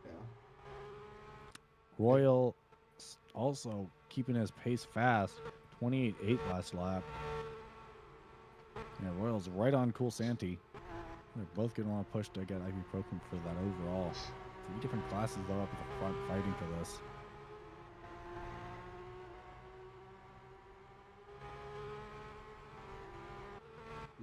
Yeah. Royal also keeping his pace fast. 28.8 last lap. Yeah, Royal's right on Cool Santi. They're both going to want to push to get ibuprofen for that overall. 3 different classes though up at the front fighting for this.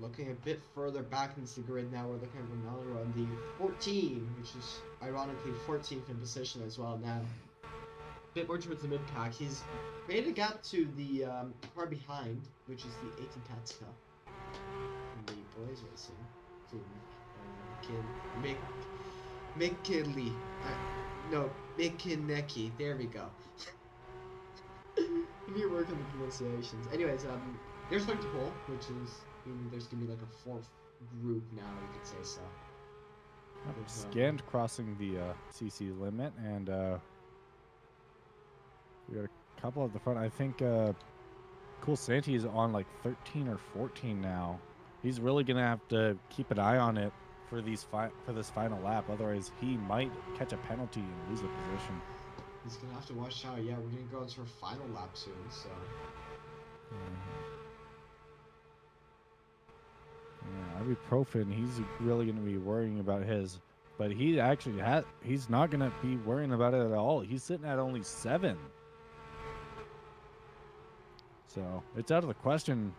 Looking a bit further back into the grid now, we're looking at Ronaldo on the 14, which is ironically 14th in position as well now. A bit more towards the mid pack. He's made a gap to the far behind, which is the 18 Katsuka. And the boys racing to Mikinley. No, Mikineki. There we go. We need to work on the pronunciations. Anyways, they're starting to pull, which is meaning there's gonna be like a fourth group now, you could say so. Scanned crossing the CC limit, and we got a couple at the front. I think Cool Santi is on like 13 or 14 now. He's really gonna have to keep an eye on it for this final lap. Otherwise, he might catch a penalty and lose a position. He's gonna have to watch out. Yeah, we're gonna go into our final lap soon, so. Yeah, ibuprofen. He's really gonna be worrying about his, but he actually he's not gonna be worrying about it at all. He's sitting at only 7. So it's out of the question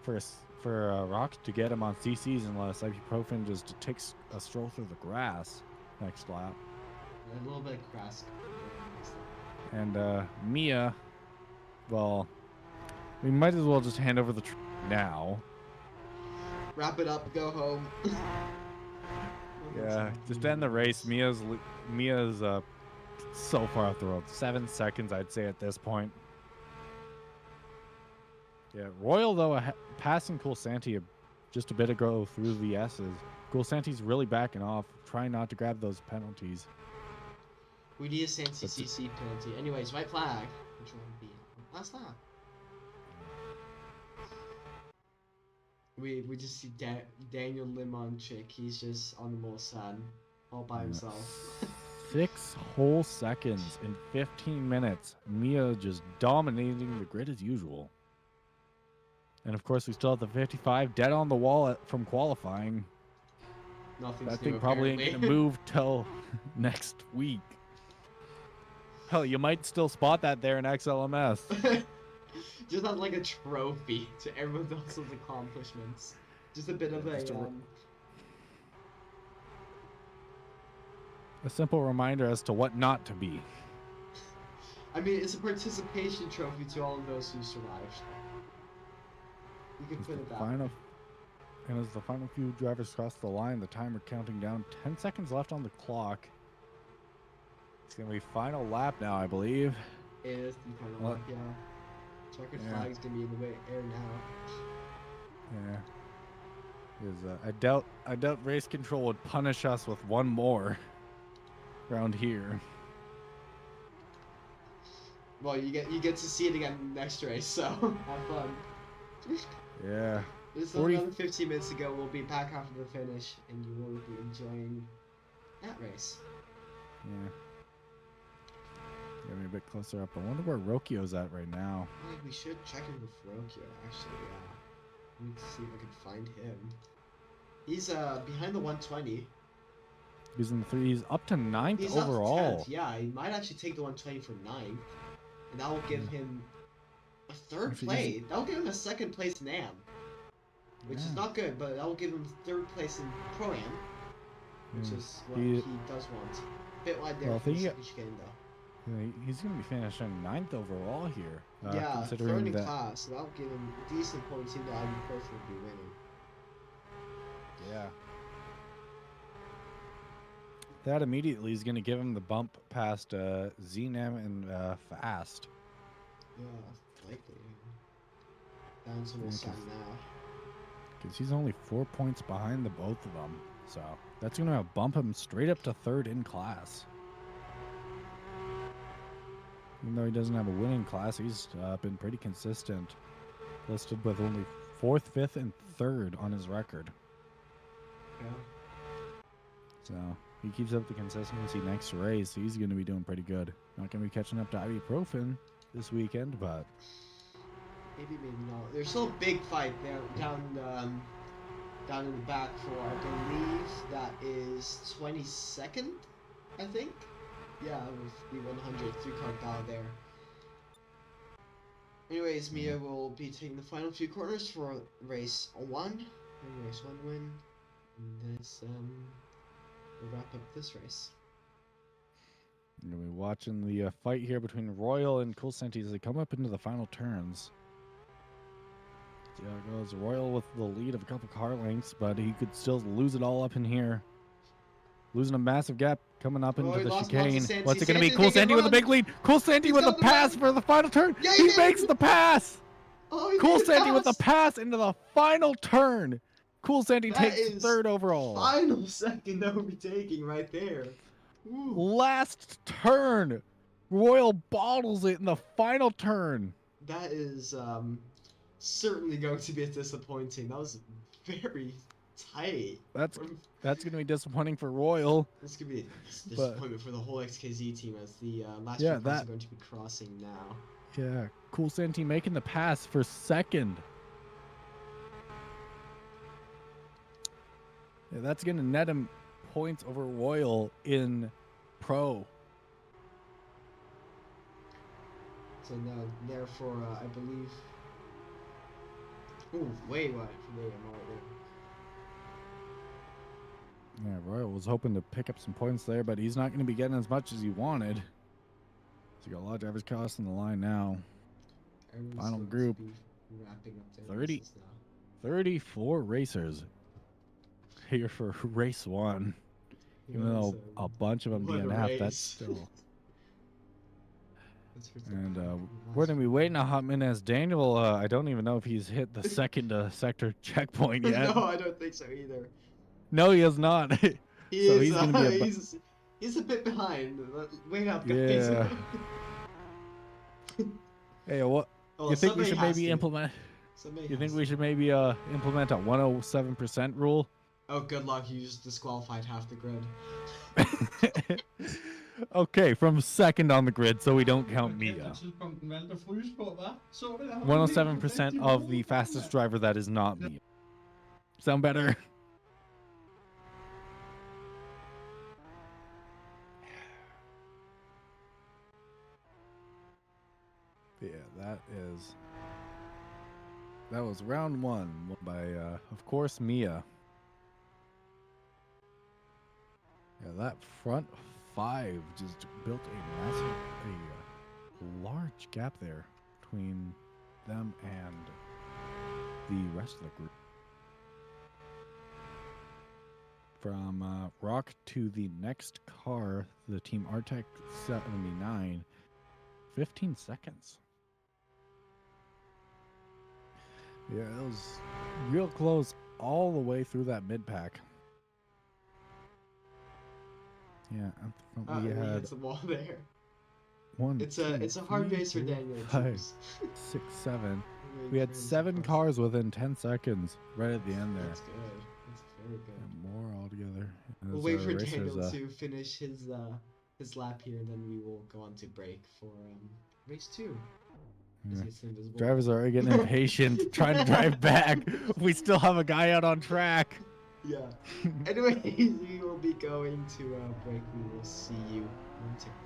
for Rock to get him on CCs unless ibuprofen just takes a stroll through the grass next lap. A little bit of grass. And Mia, well, we might as well just hand over the now. Wrap it up, go home. Yeah, just end the race. Mia's so far off the road. 7 seconds, I'd say, at this point. Yeah, Royal, though, passing Cool Santi just a bit ago through the S's. Cool Santi's really backing off, trying not to grab those penalties. We need a Santi CC penalty. Anyways, white flag. Which one would be? Last lap. We just see Daniel Limonchik. He's just on the Mulsanne all by himself. 6 whole seconds in 15 minutes. Mia just dominating the grid as usual. And of course, we still have the 55 dead on the wall from qualifying. Nothing's that new, thing probably ain't apparently. gonna move till next week. Hell, you might still spot that there in XLMS. Just as like a trophy to everyone else's accomplishments. Just a bit of a simple reminder as to what not to be. I mean, it's a participation trophy to all of those who survived. You can put it that way. And as the final few drivers cross the line, the timer counting down. 10 seconds left on the clock. It's going to be final lap now, I believe. It is the final lap, yeah. Checkered flag's going to be in the way air now. Yeah. I doubt race control would punish us with one more around here. Well, you get to see it again next race, so have fun. Yeah. This is another 15 minutes ago. We'll be back after the finish, and you will be enjoying that race. Yeah. Get me a bit closer up. I wonder where Rokio's at right now. I think we should check in with Rokio, actually, yeah. Let me see if I can find him. He's behind the 120. He's in the 3. He's up to 9th He's overall. Up to 10th. Yeah, he might actually take the 120 for 9th. And that will give him a third place. That will give him a second place NAM. Which is not good, but that will give him third place in Pro-Am. Which is what he does want. Bit wide there for Michigan, though. He's going to be finishing 9th overall here. Yeah, considering third in class, so that'll give him decent points, even though ibuprofen will be winning. Yeah. That immediately is going to give him the bump past ZNAM and Fast. Yeah, likely. Down to Mulsanne now. Because he's only 4 points behind the both of them. So that's going to bump him straight up to 3rd in class. Even though he doesn't have a winning class, he's been pretty consistent. Listed with only 4th, 5th, and 3rd on his record. Yeah. So he keeps up the consistency next race. He's going to be doing pretty good. Not going to be catching up to ibuprofen this weekend, but maybe not. There's still a big fight there down in the back for, I believe that is 22nd, I think. Yeah, with the 100 3-car battle there. Anyways, Mia will be taking the final few corners for race 1. Race 1 win. And this, we'll wrap up this race. You're going to be watching the fight here between Royal and Cool Senti as they come up into the final turns. See how it goes. Royal with the lead of a couple car lengths, but he could still lose it all up in here. Losing a massive gap coming up into the chicane. What's it going to be? Cool Senti with a big lead. Cool Senti with a pass for the final turn. Yeah, he makes the pass. Oh, Cool Senti with the pass into the final turn. Cool Senti takes third overall. Final second overtaking right there. Ooh. Last turn. Royal bottles it in the final turn. That is certainly going to be disappointing. That was very tight. That's going to be disappointing for Royal. This could be a disappointment for the whole XKZ team as the last few cars are going to be crossing now. Yeah, Cool Senti making the pass for second. Yeah, that's going to net him points over Royal in Pro. So now, therefore, I believe... Ooh, wait, I'm all right there. Yeah, Royal was hoping to pick up some points there, but he's not going to be getting as much as he wanted. So you got a lot of drivers crossing the line now. Final group. Wrapping up their 34 racers here for race 1. Even though a bunch of them DNF, that's still... And we're going to be waiting a hot minute as Daniel, I don't even know if he's hit the second sector checkpoint yet. No, I don't think so either. No, he has not. He's a bit behind. Wait up, guys. Yeah. Hey, what? You think we should maybe implement? You think we should maybe implement a 107% rule? Oh, good luck! You just disqualified half the grid. Okay, from second on the grid, so we don't count Mia. 107% of the fastest driver that is not Mia. Sound better? Yeah, that was round 1 won by, of course, Mia. Yeah, that front 5 just built a large gap there between them and the rest of the group. From Rock to the next car, the Team Artec 79, 15 seconds. Yeah, it was real close all the way through that mid-pack. Yeah, we had the wall there. It's a hard race for Daniel. 5, 6, 7. We had 7 cars within 10 seconds right at the end there. That's good. That's very good. And more altogether. We'll wait for Daniel to finish his lap here, and then we will go on to break for race 2. Yeah. Drivers are already getting impatient, trying to drive back. We still have a guy out on track. Yeah. Anyways, we will be going to break. We will see you momentarily.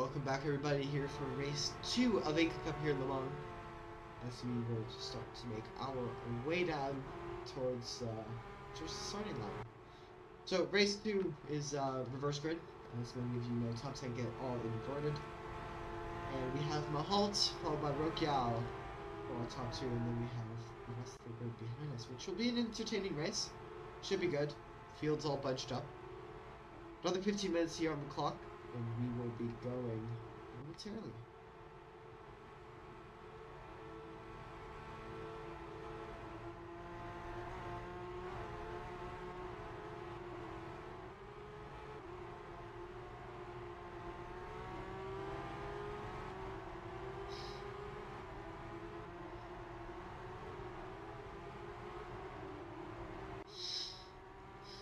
welcome back everybody here for race 2 of INCA Cup here in Le Mans. As we will start to make our way down towards the starting line. So race 2 is reverse grid. As many of you know, top 10 get all inverted. And we have Mahalt followed by Rokiao for our top 2, and then we have the rest of the grid behind us, which will be an entertaining race. Should be good. Field's all bunched up. Another 15 minutes here on the clock, and we will be going momentarily.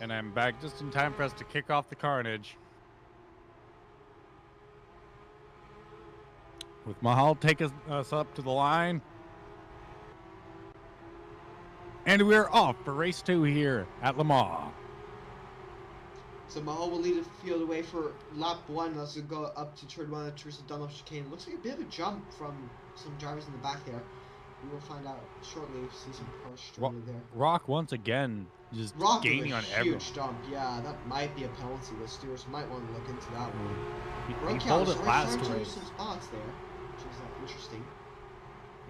And I'm back just in time for us to kick off the carnage. With Mahal taking us up to the line. And we're off for race 2 here at Le Mans. So Mahal will lead the field away for lap 1 as we go up to turn 1 towards the Dunlop chicane. Looks like a bit of a jump from some drivers in the back there. We will find out shortly. See some cars stranded there. Rock once again just Rock gaining on everyone. Huge jump. Yeah, that might be a penalty. The stewards might want to look into that one. He pulled it last race. race. Some spots there, which is interesting.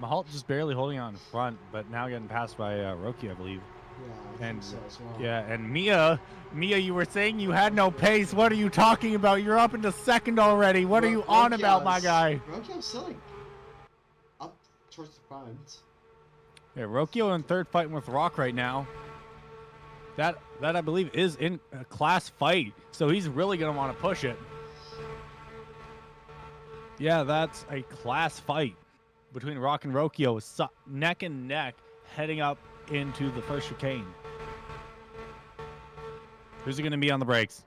Mahal just barely holding on in front, but now getting passed by Roki, I believe. Yeah, I think so as well. Yeah, and Mia, you were saying you had no pace. What are you talking about? You're up into second already. What are you on about, my guy? Rokia's silly. Up towards the front. Yeah, Rokio in third fighting with Rock right now. That I believe is in a class fight, so he's really gonna want to push it. Yeah, that's a class fight between Rock and Rokio, neck and neck, heading up into the first chicane. Who's it gonna be on the brakes?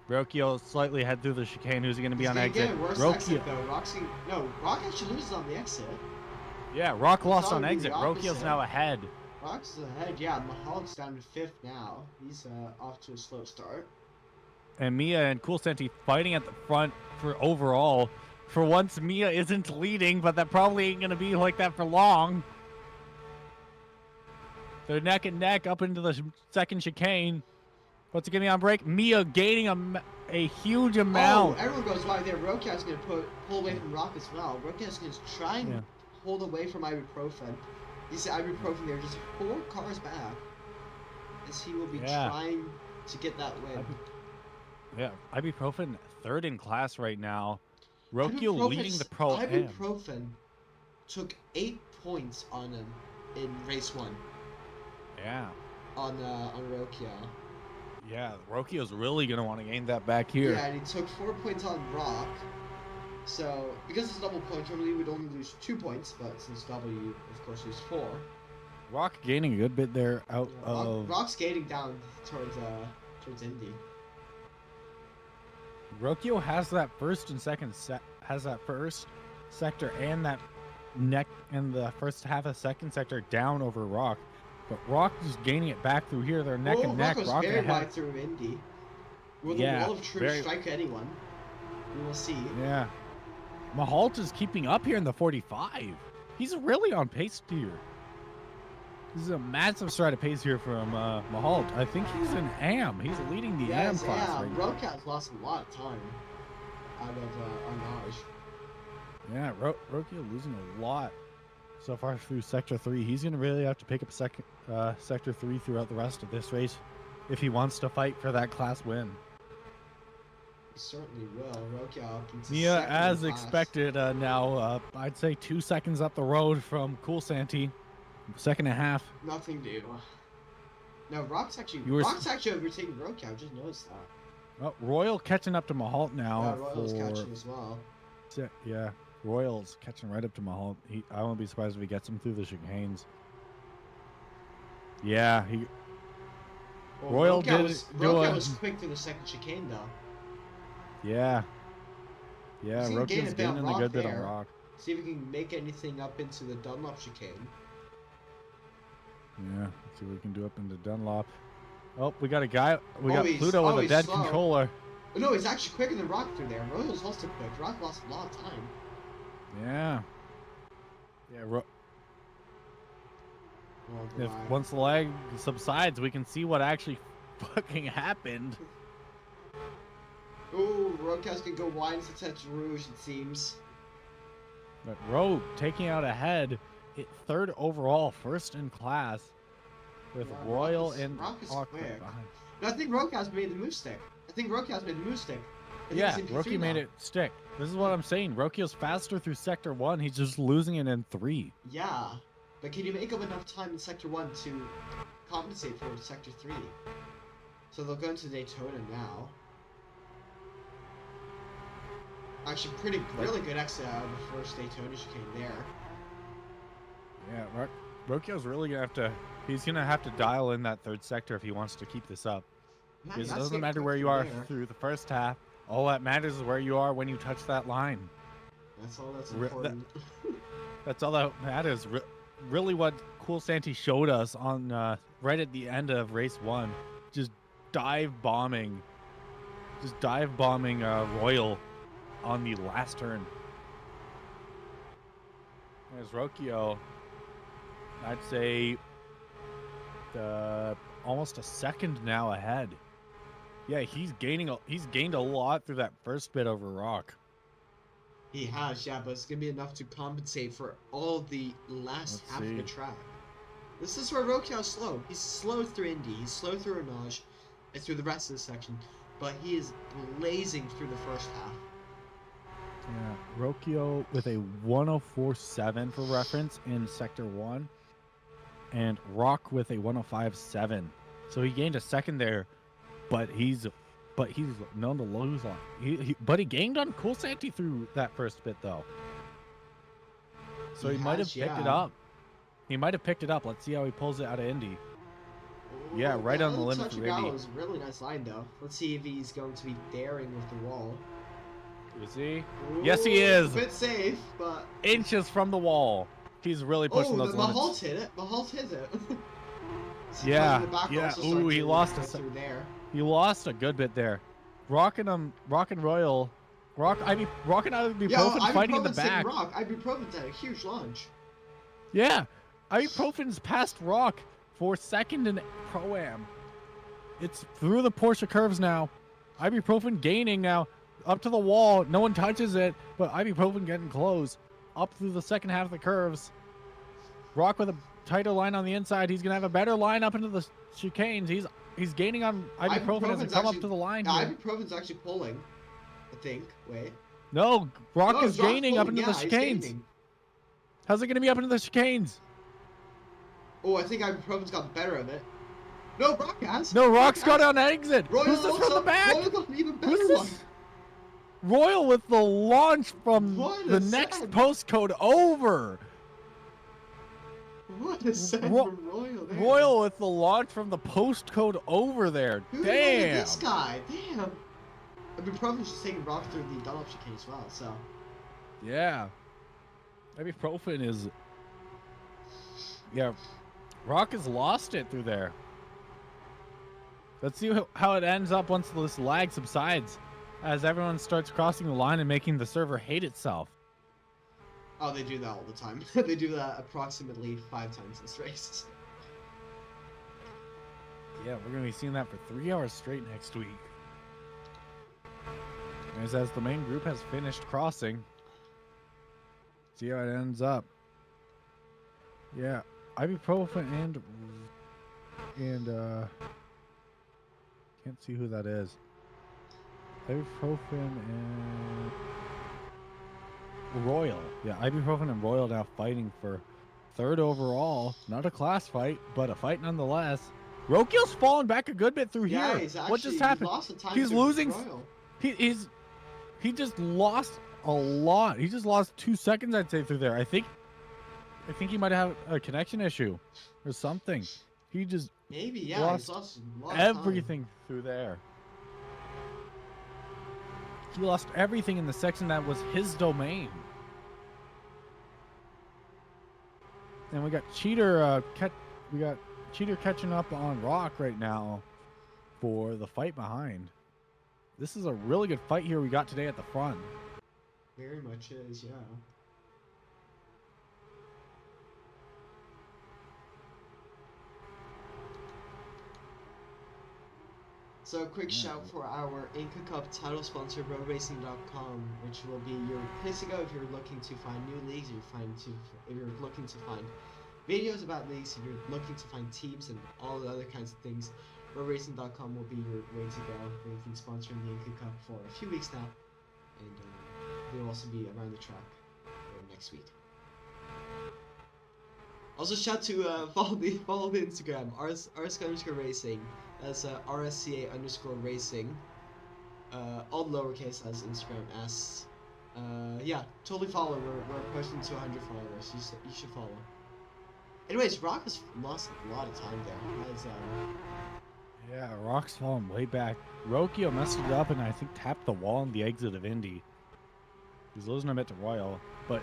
Rokio slightly head through the chicane. Who's it gonna be on exit? Rokio. Exit, though. Rock actually loses on the exit. Yeah, Rock lost on exit. Rokio's now ahead. Rock's ahead, yeah. Mahal's down to 5th now. He's off to a slow start. And Mia and Cool Senti fighting at the front for overall. For once, Mia isn't leading, but that probably ain't going to be like that for long. They're neck and neck up into the second chicane. What's it going to be on break? Mia gaining a huge amount. Oh, everyone goes wide there. Rokia's going to pull away from Rock as well. Rokia's going to try and hold away from ibuprofen. You see ibuprofen there, just 4 cars back, as he will be trying to get that win. Ibuprofen third in class right now. Rokio leading the pro. Ibuprofen took 8 points on him in race 1. Yeah. On Rokio. Yeah, Rokio's really gonna want to gain that back here. Yeah, and he took 4 points on Rock. So, because it's double point, normally we'd only lose 2 points, but since double, you of course lose 4. Rock gaining a good bit there out of... Rock skating down towards Indy. Rokio has that first and second first sector and that neck and the first half of second sector down over Rock. But Rock is gaining it back through here. They're neck and neck. Rock was very wide through Indy. Will the wall of truth strike anyone? We will see. Yeah. Mahalt is keeping up here in the 45. He's really on pace here. This is a massive stride of pace here from Mahalt. I think he's an AM. He's leading the AM class right now. Rokia's lost a lot of time out of Arnage. Yeah, Rokio losing a lot so far through Sector 3. He's going to really have to pick up Sector 3 throughout the rest of this race if he wants to fight for that class win. Certainly will. Rokio Mia, as expected, now I'd say 2 seconds up the road from Cool Senti. Second and a half. Nothing new. No, Rock's actually overtaking Rokio. I just noticed that. Oh, Royal catching up to Mahalt now. Yeah, Royal's catching as well. Yeah, Royal's catching right up to Mahalt. I won't be surprised if he gets him through the chicanes. Yeah, Royal Rokio was quick through the second chicane though. Yeah, Rokio's gaining a good bit on Rock. See if we can make anything up into the Dunlop chicane. Yeah, let's see what we can do up into Dunlop. Oh, we got a guy. We got Pluto with a dead controller. Oh, no, he's actually quicker than Rock through there. Royal's also quick. Rock lost a lot of time. Yeah. Yeah. Oh, If once the lag subsides, we can see what actually fucking happened. Ooh, Roadcast can go wide into Tete Rouge, it seems. But Rogue taking out ahead, third overall, first in class, with Royal and Rock is Hawk quick. behind. No, I think Roadcast made the move stick. Yeah, Roki made it stick. This is what I'm saying. Rokio's faster through Sector 1. He's just losing it in 3. Yeah, but can you make up enough time in Sector 1 to compensate for Sector 3? So they'll go into Daytona now. Actually, really good exit out of the first Daytona chicane there. Yeah, Rokio's really gonna have to. He's gonna have to dial in that third sector if he wants to keep this up. Because it doesn't matter where you are through the first half. All that matters is where you are when you touch that line. That's all that's important. That's all that matters. Really, what Cool Santy showed us on right at the end of race 1, just dive bombing Royal on the last turn. There's Rokio. I'd say almost a second now ahead. Yeah, he's gained a lot through that first bit over Rock. He has, yeah, but it's gonna be enough to compensate for all the last half of the track. This is where Rokio's slow. He's slow through Indy, he's slow through Renage, and through the rest of the section, but he is blazing through the first half. Yeah, Rokio with a 104.7 for reference in Sector 1, and Rock with a 105.7. So he gained a second there, but he's known to lose on. But he gained on Cool Santy through that first bit though. So he might have picked it up. He might have picked it up. Let's see how he pulls it out of Indy. Ooh, yeah, right on the limit for Indy. Was a really nice line though. Let's see if he's going to be daring with the wall. Is he? Ooh, yes, he is. A bit safe, but inches from the wall. He's really pushing those limits. Mahalt hit it. Mahalt hit it. Yeah. Ooh, he lost He lost a good bit there. Rock and Royal. Rock and Ibuprofen fighting in the back. Rock. Ibuprofen's at a huge launch. Yeah. Ibuprofen's past Rock for second in Pro-Am. It's through the Porsche curves now. Ibuprofen gaining now. Up to the wall. No one touches it, but Ibuprofen getting close. Up through the second half of the curves. Rock with a tighter line on the inside. He's going to have a better line up into the chicanes. He's gaining on Ibuprofen as he come up to the line here. Ibuprofen's actually pulling, I think. Wait. No, Rock is gaining up into the chicanes. How's it going to be up into the chicanes? Oh, I think Ibuprofen's got the better of it. No, Rock has. No, Rock's got on exit. Who's this from the back? Royal got an even better Who's this? one. Royal with the launch from the next postcode over. What a set from Royal there. Royal with the launch from the postcode over there. Who Damn. this guy? Damn. Ibuprofen's just taking Rock through the Dunlop chicane as well, so. Yeah. Ibuprofen is. Yeah. Rock has lost it through there. Let's see how it ends up once this lag subsides. As everyone starts crossing the line and making the server hate itself. Oh, they do that all the time. They do that approximately 5 times this race. Yeah, we're going to be seeing that for 3 hours straight next week. As the main group has finished crossing. See how it ends up. Yeah, Ibuprofen and can't see who that is. Ibuprofen and Royal. Yeah, Ibuprofen and Royal now fighting for third overall. Not a class fight, but a fight nonetheless. Rokio's fallen back a good bit through here. What just happened? He's losing. He just lost a lot. He just lost 2 seconds, I'd say, through there. I think he might have a connection issue or something. He just lost everything through there. He lost everything in the section that was his domain. And we got Cheater catching up on Rock right now for the fight behind. This is a really good fight here we got today at the front. Very much is, yeah. So a quick shout for our INCA Cup title sponsor, RoadRacing.com, which will be your place to go if you're looking to find new leagues, if you're looking to find videos about leagues, if you're looking to find teams and all the other kinds of things. RoadRacing.com will be your way to go. We've been sponsoring the INCA Cup for a few weeks now, and they'll also be around the track next week. Also, shout to follow the Instagram, RSCA_racing. That's RSCA_racing. All lowercase as Instagram S. Yeah, totally follow. We're pushing to 100 followers. You should follow. Anyways, Rock has lost a lot of time there. Yeah, Rock's falling way back. Rokio messed it up and I think tapped the wall on the exit of Indy. He's losing a bit to Royal, but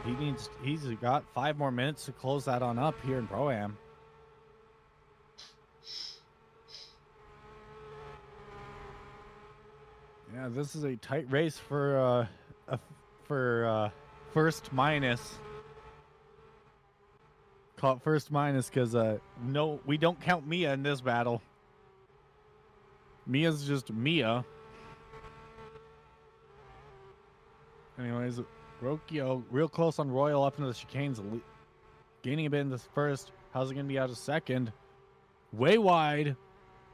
he's got 5 more minutes to close that on up here in Pro-Am. Yeah, this is a tight race for first minus. Call it first minus because no, we don't count Mia in this battle. Mia's just Mia. Anyways, Rokio real close on Royal up into the chicanes, gaining a bit in this first. How's it gonna be out of second? Way wide,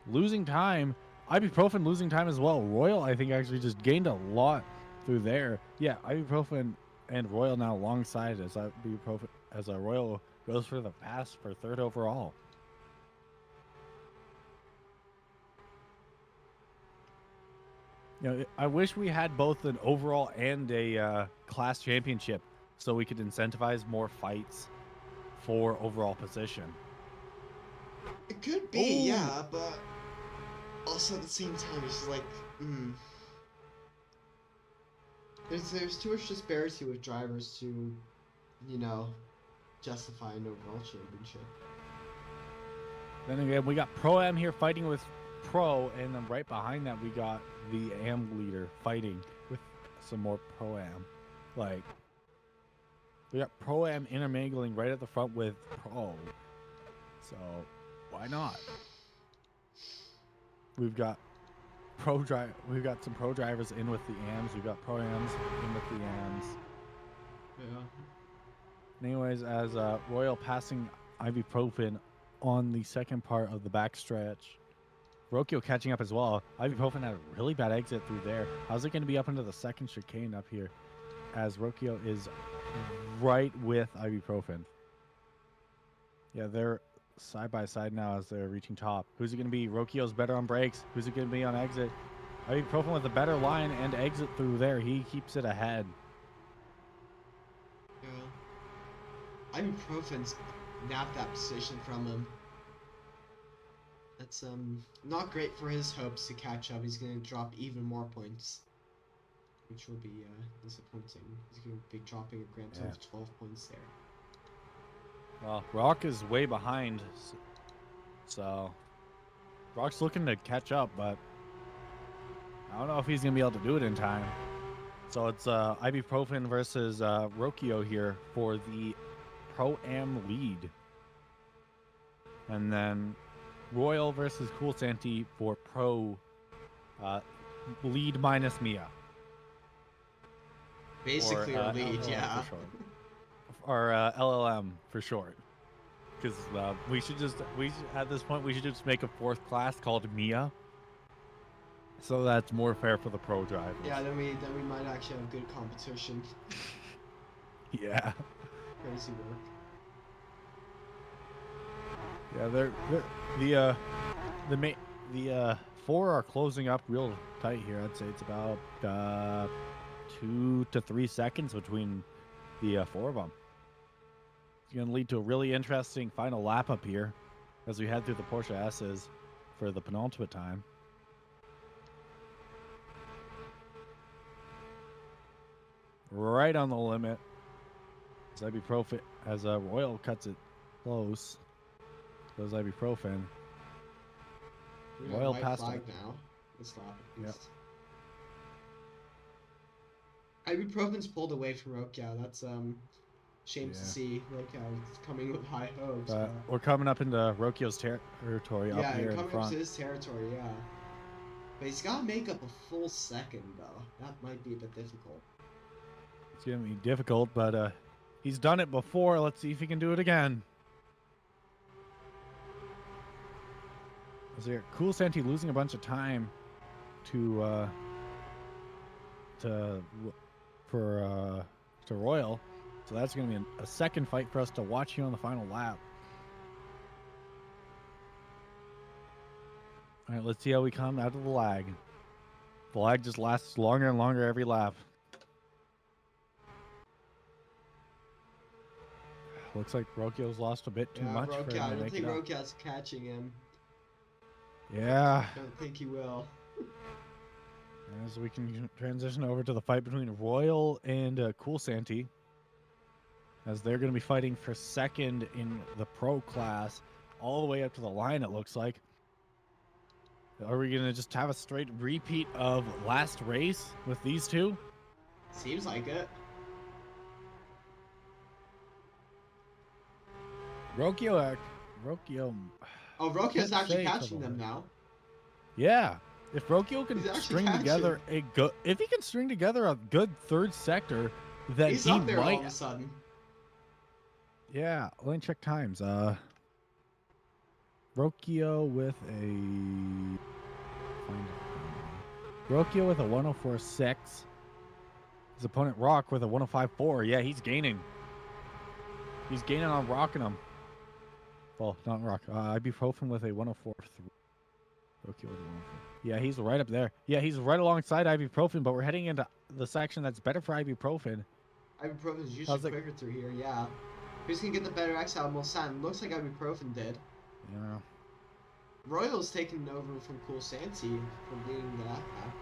losing time. Ibuprofen losing time as well. Royal, I think, actually just gained a lot through there. Yeah, Ibuprofen and Royal now alongside as Ibuprofen as a Royal goes for the pass for 3rd overall. You know, I wish we had both an overall and a class championship so we could incentivize more fights for overall position. It could be, yeah, but also at the same time, it's just like, There's too much disparity with drivers to, you know, justify an overall championship. Then again, we got Pro-Am here fighting with Pro, and then right behind that we got the Am leader fighting with some more Pro-Am. Like, we got Pro-Am intermingling right at the front with Pro. So, why not? We've got we've got some Pro drivers in with the Ams. We've got Pro-Ams in with the Ams. Yeah. Anyways, as Royal passing Ibuprofen on the second part of the backstretch. Rokio catching up as well. Ibuprofen had a really bad exit through there. How's it going to be up into the second chicane up here as Rokio is right with Ibuprofen? Yeah, they're side by side now as they're reaching top. Who's it going to be? Rokio's better on brakes. Who's it going to be on exit? Ibuprofen with a better line and exit through there. He keeps it ahead. Yeah. Ibuprofen's nabbed that position from him. That's not great for his hopes to catch up. He's going to drop even more points, which will be disappointing. He's going to be dropping a grand total of 12 points there. Well, Rock is way behind, so Rock's looking to catch up, but I don't know if he's going to be able to do it in time. So it's Ibuprofen versus Rokio here for the Pro-Am lead. And then Royal versus Cool Santi for Pro lead minus Mia. Basically a lead, LLM yeah. Or LLM for short. Because at this point, we should just make a 4th class called Mia. So that's more fair for the pro drivers. Yeah, then we might actually have good competition. Yeah. Crazy work. Yeah, the 4 are closing up real tight here. I'd say it's about 2 to 3 seconds between the 4 of them. It's going to lead to a really interesting final lap up here as we head through the Porsche S's for the penultimate time. Right on the limit. As Ibuprofen, as Royal cuts it close. Goes Ibuprofen. Royal passed now. This lap. Yep. Ibuprofen's pulled away from Rokia. That's shame to Yeah. see. Rokia is coming with high hopes. But But we're coming up into Rokio's territory up yeah, here in coming up front. to his territory. Yeah. But he's got to make up a full second, though. That might be a bit difficult. It's gonna be difficult, but he's done it before. Let's see if he can do it again. Is there Cool Santi losing a bunch of time to Royal? So that's gonna be a second fight for us to watch here on the final lap. All right, let's see how we come out of the lag. The lag just lasts longer and longer every lap. Looks like Rokio's lost a bit too much for him to I don't make think it up. Rokia's catching him. Yeah. I don't think he will. As we can transition over to the fight between Royal and Cool Santi, as they're going to be fighting for second in the pro class, all the way up to the line, it looks like. Are we going to just have a straight repeat of last race with these two? Seems like it. Rokio. Oh, Rokia's Can't actually say catching for them the- now. Yeah. If Rokio can He's actually string catching. together if he can string together a good third sector, then He's he up there might. all of a sudden. Yeah, let me check times. Rokio with a 104.6. His opponent Rock with a 105.4. Yeah, he's gaining. He's gaining on Rock and him. Well, not Rock. Ibuprofen with a 104.3. Rokio with a 104. Yeah, he's right up there. Yeah, he's right alongside Ibuprofen, but we're heading into the section that's better for Ibuprofen. Ibuprofen's usually quicker through here, yeah. Who's gonna get the better X out of Mulsanne? Looks like Ibuprofen did. Yeah. Royal's taking over from Cool Santi from leading the lap back.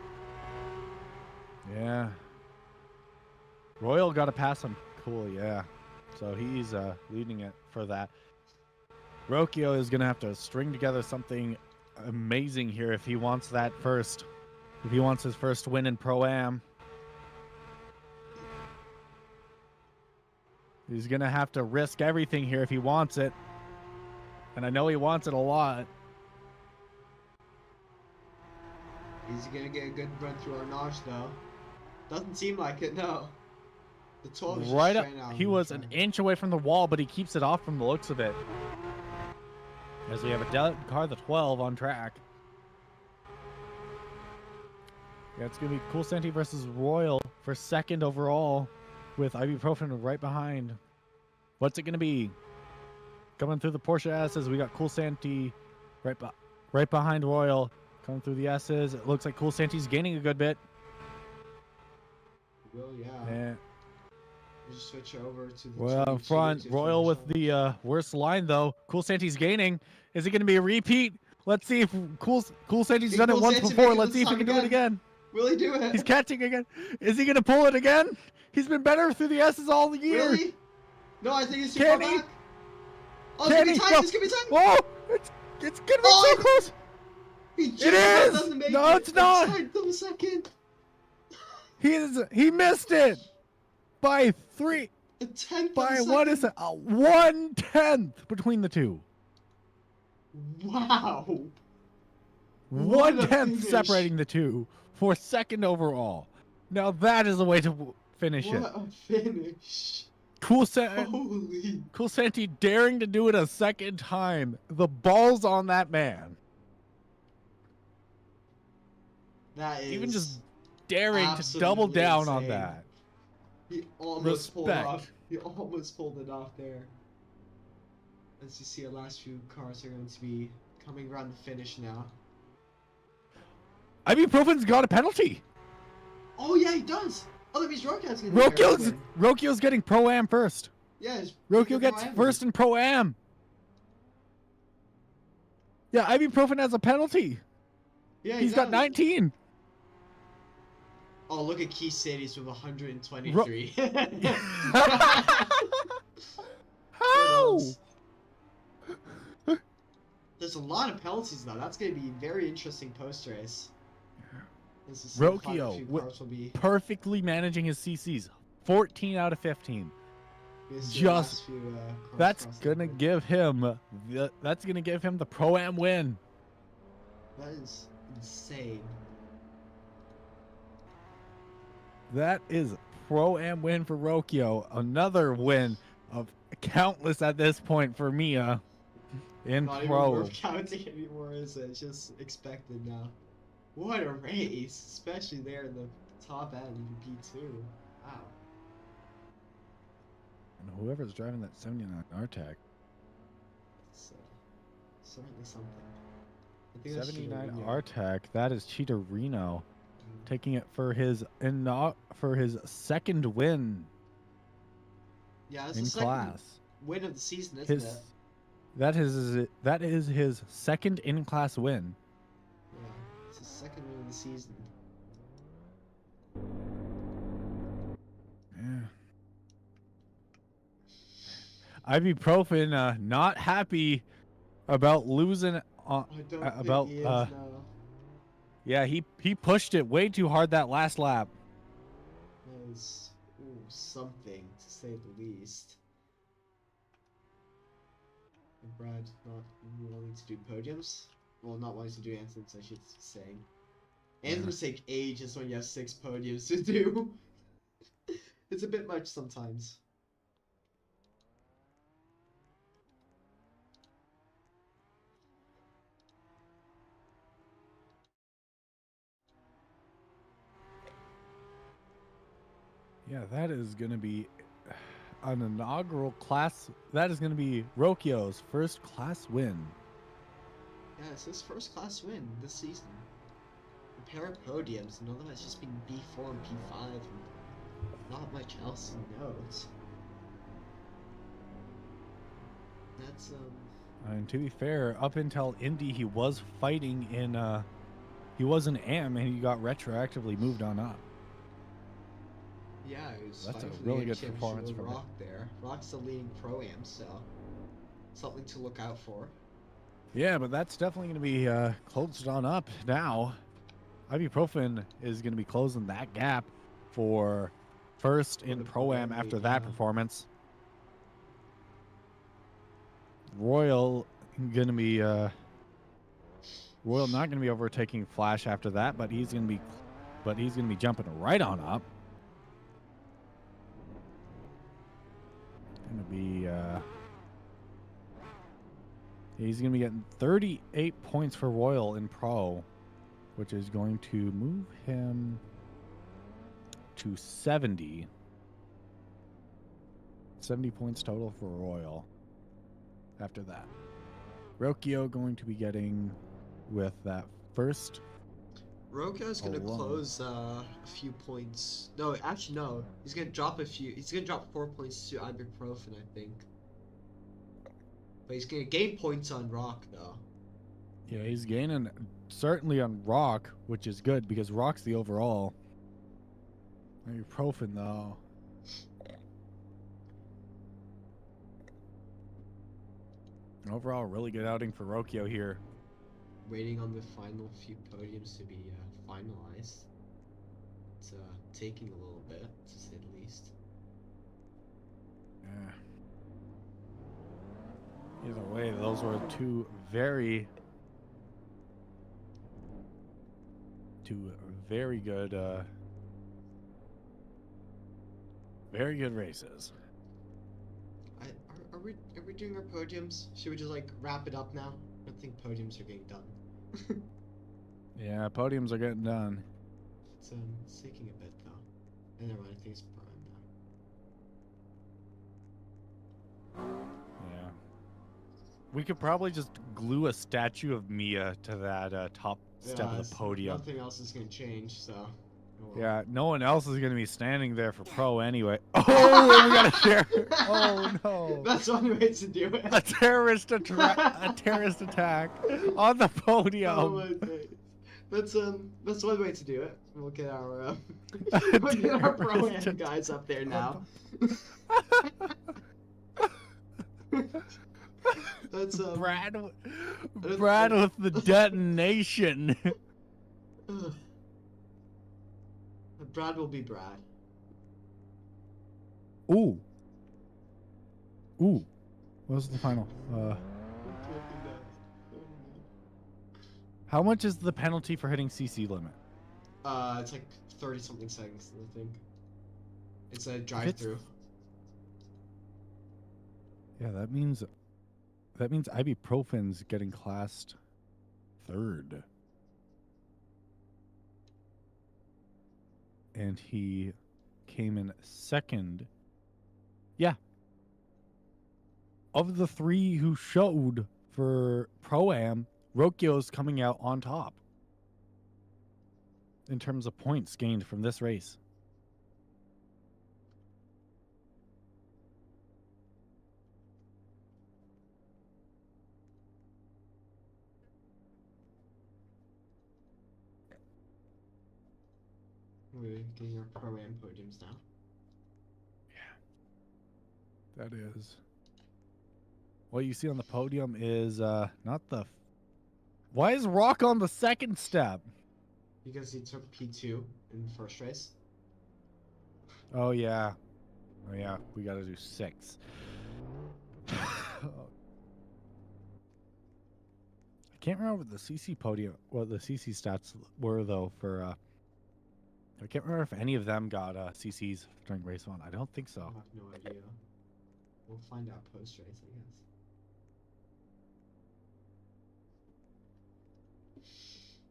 Yeah. Royal got to pass him. Cool, yeah. So he's leading it for that. Rokio is going to have to string together something amazing here if he wants that first. If he wants his first win in Pro-Am. He's going to have to risk everything here if he wants it. And I know he wants it a lot. He's gonna get a good run through Arnage though. Doesn't seem like it, no. The 12 is Right just up, straight out. he was an inch away from the wall, but he keeps it off from the looks of it. As we have a dead car, the 12 on track. Yeah, it's going to be Cool Santi versus Royal for second overall with Ibuprofen right behind. What's it going to be? Coming through the Porsche S's, we got Cool Santi right behind Royal. Coming through the S's, it looks like Cool Santi's gaining a good bit. Well, yeah. And We'll just switch over to the well, in 22 front, to Royal finish with the worst line, though. Cool Santi's gaining. Is it going to be a repeat? Let's see if Cool Santi's done it Cool once Santi before. make it Let's this see if he time can do it again. Will he do it? He's catching again. Is he going to pull it again? He's been better through the S's all the year. Really? No, I think he's too far Can he? back. Oh, it's gonna be tight. No. It's gonna be tight. Oh, it's going to be Oh, so close. He just It is! doesn't make No, it. it's not! Tight till the second. He missed it by 3. A tenth. By of a what is it? second. 1/10 between the two. Wow. What a 1/10 finish. separating the two for second overall. Now that is a way to finish it. What a finish. Cool Holy. Santi daring to do it a second time. The ball's on that man. That is. Even just daring to double absolutely down on insane. that. He almost pulled it Respect. off. He almost pulled it off there. As you see, the last few cars are going to be coming around the finish now. Ibuprofen's got a penalty. Oh yeah, he does. Oh, that means Rokia's going to Rokio's getting Pro-Am first. Yeah, Rokio gets first in Pro-Am. Yeah, Ibuprofen has a penalty. Yeah, He's got 19. Oh, look at Key Cities with 123. How? There's a lot of penalties though. That's going to be a very interesting post race. This is quite a few Rokio cars will be. perfectly managing his CCs. 14 out of 15. Just Just few, that's gonna give him the Pro-Am win. That is insane. That is Pro-Am win for Rokio. Another win of countless at this point for Mia in Not Pro. even worth counting anymore, is it? It's just expected now. What a race, especially there in the top end in P2. Wow. And whoever's driving that 79 RTAC. It's certainly something. I think 79 that's RTAC, that is Cheetorino taking it for his second win yeah, it's in the second class. win of the season, isn't it? That is his second in-class win. Yeah, it's his second win of the season. Yeah. Ibuprofen not happy about losing I don't about think he is now. yeah, he pushed it way too hard that last lap. That was something, to say the least. And Brad not wanting to do podiums. Well, not wanting to do anthems, I should say. Anthems take ages when you have 6 podiums to do. It's a bit much sometimes. Yeah, that is going to be an inaugural class. That is going to be Rokio's first class win. Yeah, it's his first class win this season. A pair of podiums, and otherwise just been B4 and P5, and not much else he knows. That's And to be fair, up until Indy, he was fighting in he was an AM, and he got retroactively moved on up. yeah, it was That's a fighting for really the good championship performance with from him. Rock there. Rock's the leading pro-am, so something to look out for. Yeah, but that's definitely going to be closed on up now. Ibuprofen is going to be closing that gap for first in the Pro-Am Pro-Am after lead, that yeah. performance. Royal going to be Royal not going to be overtaking Flash after that, but he's going to be jumping right on up. Going to be he's going to be getting 38 points for Royal in Pro, which is going to move him to 70. 70 points total for Royal after that. Rokio going to be getting with that first. Roka's gonna close a few points. No, actually no. He's gonna drop a few. He's gonna drop 4 points to Ibuprofen, I think. But he's gonna gain points on Rock though. Yeah, he's gaining certainly on Rock, which is good because Rock's the overall. Ibuprofen though. Overall, really good outing for Rokio here. Waiting on the final few podiums to be finalized. It's taking a little bit, to say the least. Yeah. Either way, those were two very good races. Are we doing our podiums? Should we just like wrap it up now? I don't think podiums are getting done. Yeah, podiums are getting done. It's taking a bit though. And never mind, I think it's prime now. Yeah. We could probably just glue a statue of Mia to that top step of the podium. Nothing else is gonna change, so. Oh well. Yeah, no one else is gonna be standing there for Pro anyway. Oh, we got a share. Oh no! That's one way to do it. A terrorist attack on the podium. Oh my days. That's one way to do it. We'll get our pro-am guys up there now. That's Brad with the detonation. Brad will be Brad. Ooh. Ooh. What was the final? How much is the penalty for hitting CC limit? It's like 30 something seconds, I think. It's a drive-through. Yeah, that means ibuprofen's getting classed 3rd. And he came in 2nd. Yeah. Of the 3 who showed for Pro-Am, Rokio's coming out on top in terms of points gained from this race. We're getting our Pro-Am podiums now. Yeah. That is. What you see on the podium is not the... Why is Rock on the 2nd step? Because he took P2 in the first race. Oh, yeah. Oh, yeah. We got to do 6. I can't remember what the CC podium, what the CC stats were, though, for... I can't remember if any of them got CCs during race 1. I don't think so. I have no idea. We'll find out post-race, I guess.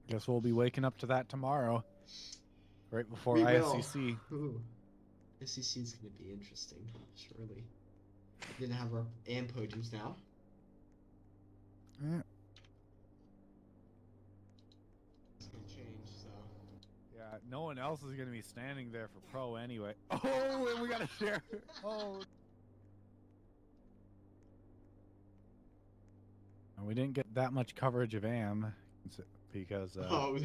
Guess we'll be waking up to that tomorrow, right before We ISCC. will. Ooh. ISCC is going to be interesting, surely. We're going to have our AM podiums now. Yeah. It's going to change, so... Yeah, no one else is going to be standing there for Pro anyway. Oh, and we got to share. Oh. And we didn't get that much coverage of AM because... Oh,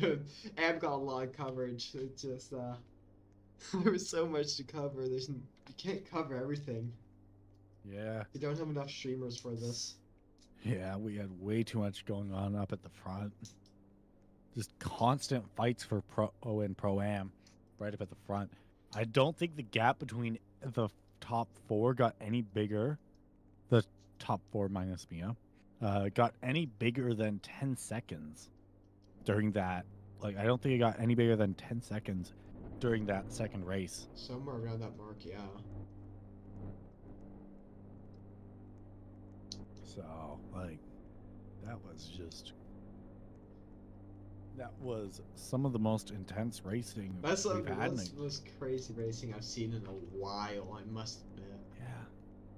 AM got a lot of coverage. It just, there was so much to cover. You can't cover everything. Yeah. You don't have enough streamers for this. Yeah, we had way too much going on up at the front. Just constant fights for Pro and Pro-Am right up at the front. I don't think the gap between the top 4 got any bigger. The top 4 minus Mia got any bigger than 10 seconds during that. Like, I don't think it got any bigger than 10 seconds during that 2nd race. Somewhere around that mark, yeah. So, like, that was some of the most intense racing That's we've had. That's the most crazy racing I've seen in a while, I must admit. Yeah.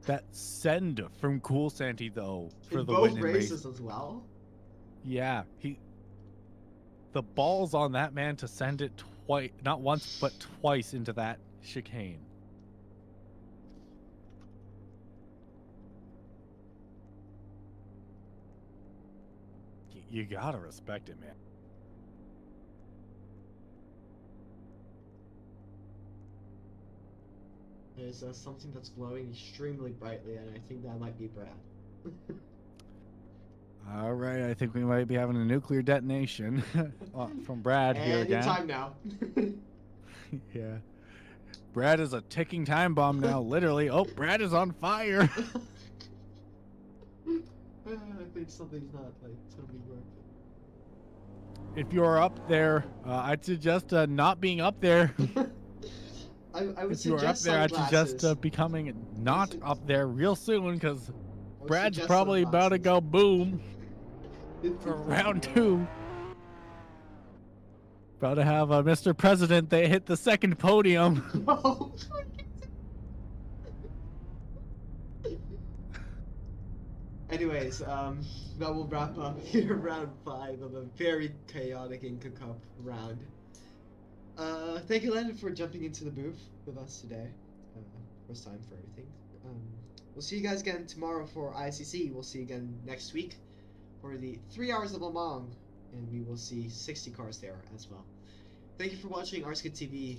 That send from Cool Santy, though, for in the both win races as well? Yeah. The balls on that man to send it twice, not once, but twice into that chicane. You gotta respect it, man. There's something that's glowing extremely brightly, and I think that might be Brad. All right, I think we might be having a nuclear detonation from Brad here again. Anytime now. Yeah. Brad is a ticking time bomb now, literally. Oh, Brad is on fire. I think something's not totally working. If you're up there, I'd suggest not being up there. I would if you're up there, I'd suggest becoming not up there real soon, because Brad's probably about to go boom for round 2. About to have Mr. President. They hit the 2nd podium. Oh. Anyways, that will wrap up here round 5 of a very chaotic INCA Cup round. Thank you, Landon, for jumping into the booth with us today. First time for everything. We'll see you guys again tomorrow for ICC. We'll see you again next week for the 3 hours of Le Mans, and we will see 60 cars there as well. Thank you for watching RSCA TV.